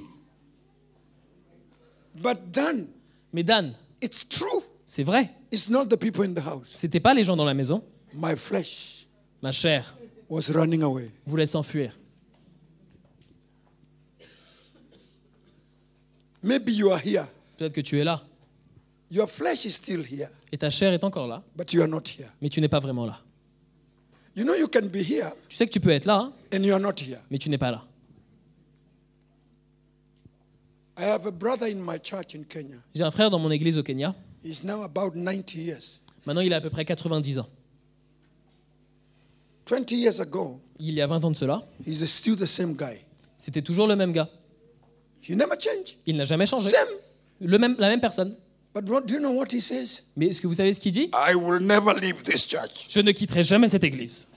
but Dan, mais Dan, it's true. c'est vrai. It's not the people in the house. C'était pas les gens dans la maison. My flesh Ma chair was running away. voulait s'enfuir. Maybe you are here. Peut-être que tu es là. Your flesh is still here, Et ta chair est encore là. but you are not here. Mais tu n'es pas vraiment là. You know you can be here Tu sais que tu peux être là, hein, and you are not here. mais tu n'es pas là. I have a brother in my church in Kenya. J'ai un frère dans mon église au Kenya. He's now about 90 years. Maintenant, il a à peu près 90 ans. 20 years ago, Il y a 20 ans de cela, he's still the same guy. c'était toujours le même gars. He never changed. Il n'a jamais changé. Same. La même personne. But do you know what he says? Mais est-ce que vous savez ce qu'il dit? I will never leave this church. Je ne quitterai jamais cette église.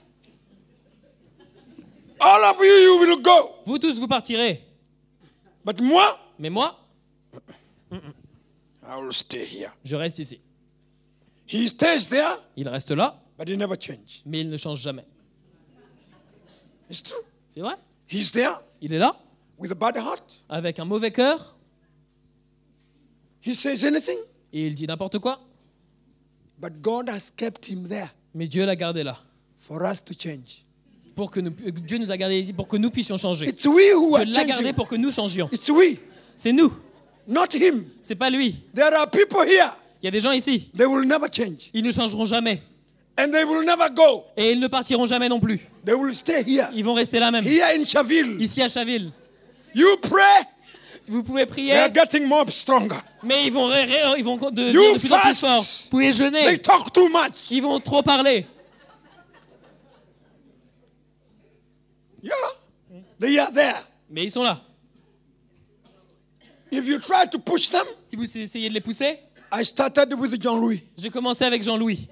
All of you, you will go. Vous tous, vous partirez. But moi, Mais moi, I will stay here. je reste ici. He stays there, Il reste là, but he never changes. mais il ne change jamais. It's true. C'est vrai? He's there Il est là, with a bad heart. avec un mauvais cœur, He says anything, et il dit n'importe quoi. but God has kept him there Mais Dieu l'a gardé là. for us to change. Pour que Dieu nous a gardés ici pour que nous puissions changer. It's we who are Dieu l'a gardé changing. pour que nous changions. It's we, C'est nous, not him. c'est pas lui. There are people here, Il y a des gens ici, they will never change. ils ne changeront jamais. And they will never go. Et ils ne partiront jamais non plus. They will stay here. Ils vont rester là même, Here in Chaville. ici à Chaville. You pray, Vous pouvez they prier, are getting more stronger. mais ils vont devenir You de plus en plus fast. forts. Vous pouvez They jeûner, talk too much. ils vont trop parler. Yeah, they are there. Mais ils sont là. If you try to push them, Si vous essayez de les pousser, I started with John Louis. j'ai commencé avec Jean-Louis.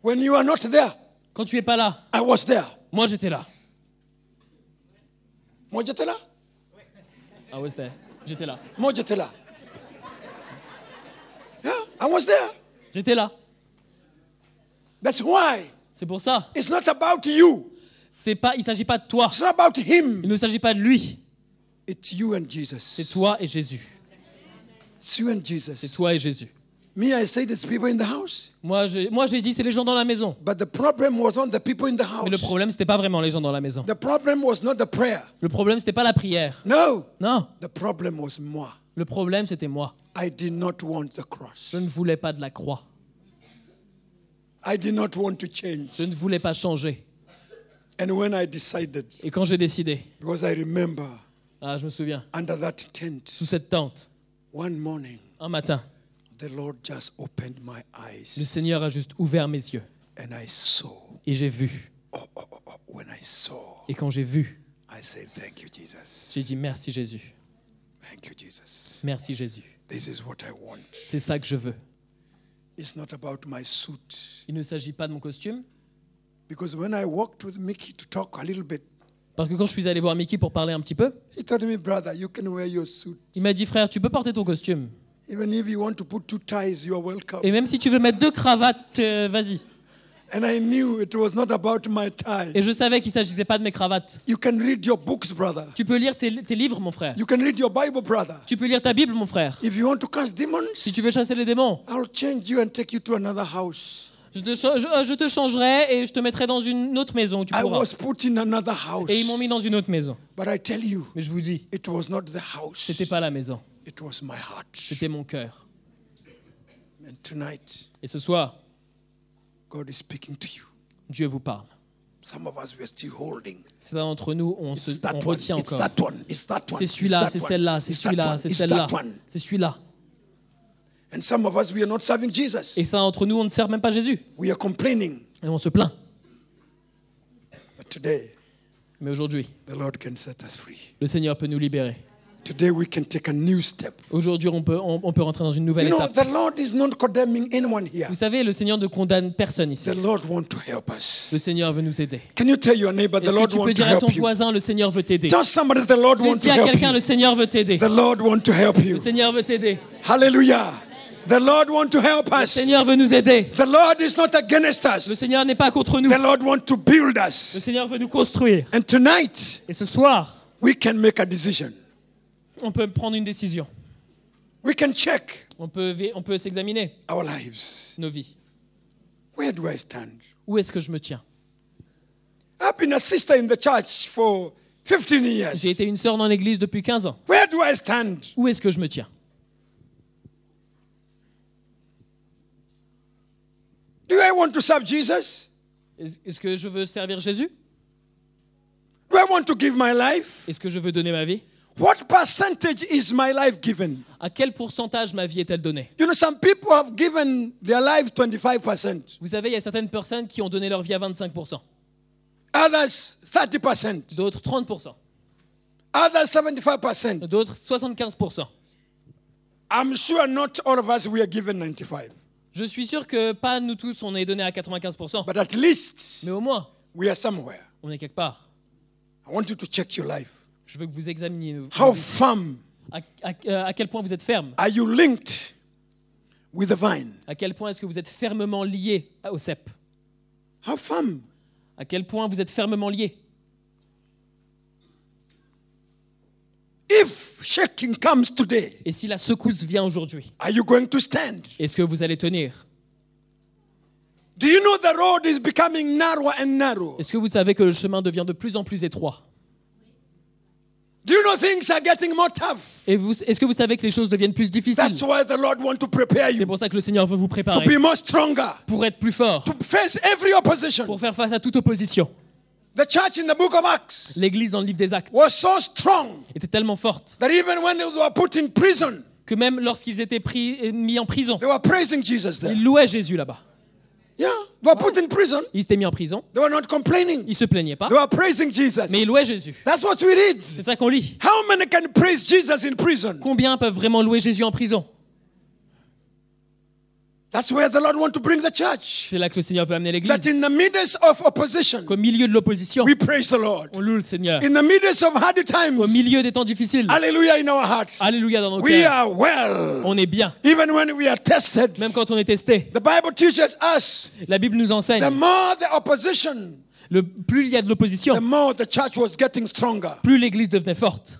When you are not there, Quand tu es pas là, I was there. moi j'étais là. Moi j'étais là. I was there. J'étais là. Moi j'étais là. Yeah, I was there. J'étais là. That's why C'est pour ça. it's not about you. Il ne s'agit pas de toi. It's not about him. Il ne s'agit pas de lui. It's you and C'est Jesus. toi et Jésus. It's you and C'est Jesus. toi et Jésus. Me, I say there's people in the house. Moi, j'ai dit, c'est les gens dans la maison. But the problem was not the people in the Mais le house. problème, c'était pas vraiment les gens dans la maison. The problem was not the prayer. Le problème, c'était pas la prière. No. Non. The problem was moi. Le problème, c'était moi. I did not want the cross. Je ne voulais pas de la croix. I did not want to Je change. ne voulais pas changer. And when I decided, Et quand j'ai décidé, because I remember je me souviens, under that tent, sous cette tente, one morning, un matin, the Lord just opened my le eyes Seigneur a juste ouvert mes yeux. and I saw. Et j'ai vu. When I saw, Et quand j'ai vu, I said, thank you, Jesus. j'ai dit merci Jésus. Thank you, Jesus. Merci Jésus. This is what I want. C'est ça que je veux. It's not about my suit. Il ne s'agit pas de mon costume. Because when I walked with Mickey to talk a little bit, Parce que quand je suis allé voir Mickey pour parler un petit peu, he told me, brother, you can wear your suit. il m'a dit frère, tu peux porter ton costume. Even if you want to put 2 ties, you are welcome. Et même si tu veux mettre 2 cravates, vas-y. And I knew it was not about my tie. Et je savais qu'il ne s'agissait pas de mes cravates. You can read your books, brother. Tu peux lire tes livres, mon frère. You can read your Bible, brother. Tu peux lire ta Bible, mon frère. If you want to cast demons, Si tu veux chasser les démons, I'll change you and take you to another house. je te changerai et je te mettrai dans une autre maison où tu I pourras. was put in another house. Et ils m'ont mis dans une autre maison. But I tell you, Mais je vous dis, it was not the house. c'était pas la maison, It was my heart. c'était mon cœur. And tonight, Et ce soir, God is speaking to you. Dieu vous parle. Some of us, we're still holding. Certains d'entre nous, on It's that one. retient It's encore. that one. It's that one. C'est It's celui-là, that c'est one. celle-là, c'est It's that celui-là, one. c'est It's celle-là, that one. c'est celui-là. And some of us, we are not serving Jesus. Et certains d'entre nous, on ne sert même pas Jésus. We are complaining. Et on se plaint. But today, Mais aujourd'hui, the Lord can set us free. le Seigneur peut nous libérer. Today, we can take a new step. Aujourd'hui, on peut rentrer dans une nouvelle You know, étape. the Lord is not condemning anyone here. Vous savez, le Seigneur ne condamne personne ici. The Lord wants to help us. Le Seigneur veut nous aider. Can you tell your neighbor, the Est-ce que Lord tu peux wants to dire à ton help you? voisin, le Seigneur veut t'aider? Tell somebody, the Lord wants Dis to à help quelqu'un, you. le Seigneur veut t'aider. The Lord wants to help you. Le Seigneur veut t'aider. Hallelujah. The Lord wants to help Le us. Seigneur veut nous aider. The Lord is not against Le us. Seigneur n'est pas contre nous. The Lord wants to build Le us. Seigneur veut nous construire. And tonight, Et ce soir, we can make a decision. on peut prendre une décision. We can check On peut s'examiner our lives. nos vies. Where do I stand? Où est-ce que je me tiens? I've been a sister in the church for 15 years. J'ai été une sœur dans l'église depuis 15 ans. Where do I stand? Où est-ce que je me tiens? Do I want to serve Jesus? Est-ce que je veux servir Jésus? Do I want to give my life? Est-ce que je veux donner ma vie? What percentage is my life given? À quel pourcentage ma vie est-elle donnée? You know, some people have given their life 25%, Vous savez, il y a certaines personnes qui ont donné leur vie à 25%, others 30%, d'autres 30%, others 75%. d'autres 75%. I'm sure not all of us we are given 95%, Je suis sûr que pas nous tous on est donné à 95%, but at least mais au moins We are somewhere. On est quelque part. I want you to check your life. Je veux que vous examiniez. How firm À quel point vous êtes ferme? are you linked with the vine? À quel point est-ce que vous êtes fermement lié au cep? How firm? À quel point vous êtes fermement lié? If shaking comes today, Et si la secousse vient aujourd'hui, are you going to stand? est-ce que vous allez tenir? Do you know the road is becoming narrower and narrow? Est-ce que vous savez que le chemin devient de plus en plus étroit? Do you know things are getting more tough? Et est-ce que vous savez que les choses deviennent plus difficiles? That's why the Lord wants to prepare C'est you pour ça que le Seigneur veut vous to préparer be more stronger, pour être plus fort, to face every opposition. pour faire face à toute opposition. The church in the book of Acts L'Église dans le livre des Actes was so strong était tellement forte that even when they were put in prison, que même lorsqu'ils étaient mis en prison, they were praising Jesus there. ils louaient Jésus là-bas. Yeah, they were put in prison. Ils étaient mis en prison, They were not complaining. ils se plaignaient pas, They were praising Jesus. mais ils louaient Jésus. That's what we read. C'est ça qu'on lit. How many can praise Jesus in prison? Combien peuvent vraiment louer Jésus en prison? That's where the Lord wants to bring the church. C'est là que le Seigneur veut amener That l'Église. in the midst of opposition, Qu'au milieu de l'opposition, we praise the Lord. on loue le Seigneur. In the midst of hard Au times, milieu des temps difficiles, hallelujah in our hearts. alléluia dans nos We cœurs, are well. on est bien. Even when we are tested, Même quand on est testé, the Bible teaches us la Bible nous enseigne, the more the opposition, plus il y a de the l'opposition, more the church was getting stronger. plus l'Église devenait forte.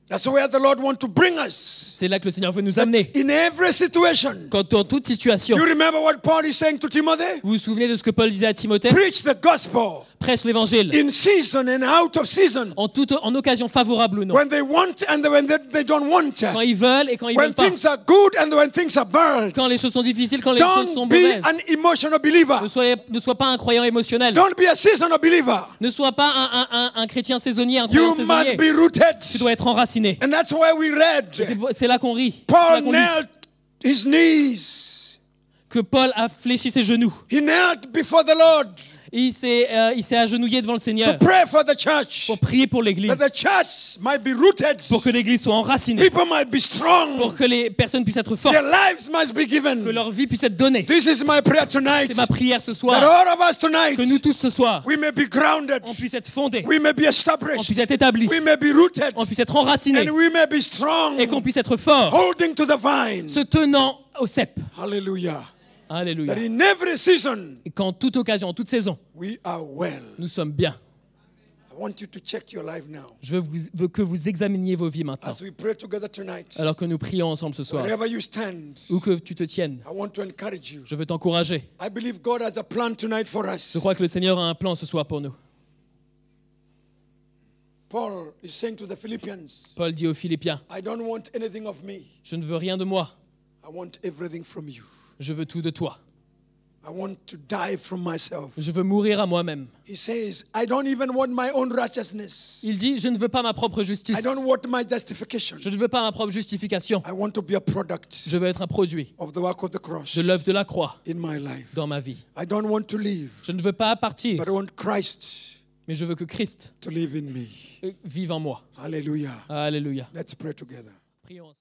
That's where the Lord wants to bring us. C'est là que le Seigneur veut nous amener. In every situation. Quand dans toute situation, You remember what Paul is saying to Timothy? vous vous souvenez de ce que Paul disait à Timothée? Preach the gospel Prêche l'évangile in season and out of season. en occasion favorable ou non. When they want and when they don't want. Quand ils veulent et quand ils When veulent pas. things are good and when things are bad. Quand les choses sont difficiles, quand les choses sont Don't be mauvaises. an emotional believer. Ne sois pas un croyant émotionnel. Don't be a seasonal believer. Ne sois pas un chrétien saisonnier, un croyant You must saisonnier. be rooted. Tu dois être enraciné. And that's why we read. C'est là qu'on rit. C'est là Paul qu'on lit. knelt his knees. Que Paul a fléchi ses genoux. He knelt before the Lord Il s'est agenouillé devant le to Seigneur pray for the church. pour prier pour l'Église. That the church might be rooted. Pour que l'Église soit enracinée. People might be strong. Pour que les personnes puissent être fortes. Their lives must be Que given. leur vie puisse être donnée. This is my prayer tonight. C'est ma prière ce That soir. all of us tonight, Que nous tous ce soir, we may be grounded. on puisse être fondés. We may be On established. puisse être établis. We may be rooted. On puisse être enracinés. And we may be strong. Et qu'on puisse être forts. Holding to the vine. Se tenant au cep. Hallelujah. Alléluia. That in every season, Et qu'en toute occasion, en toute saison, we are well. nous sommes bien. I want you to check your life now. Je veux que vous examiniez vos vies maintenant. As we pray together tonight, Alors que nous prions ensemble ce soir. wherever you stand, Où que tu te tiennes, I want to encourage you. je veux t'encourager. I believe God has a plan tonight for us. Je crois que le Seigneur a un plan ce soir pour nous. Paul is saying to the Philippians, Paul dit aux Philippiens, I don't want anything of me. je ne veux rien de moi, I want everything from you. je veux tout de toi. I want to die from myself. Je veux mourir à moi-même. He says, I don't even want my own righteousness. Il dit, je ne veux pas ma propre justice. I don't want my justification. Je ne veux pas ma propre justification. I want to be a product Je veux être un produit of the work of the cross de l'œuvre de la croix in my life. dans ma vie. I don't want to live, Je ne veux pas partir, but I want Christ mais je veux que Christ to live in me. vive en moi. Hallelujah. Alléluia. Let's pray together. Prions ensemble.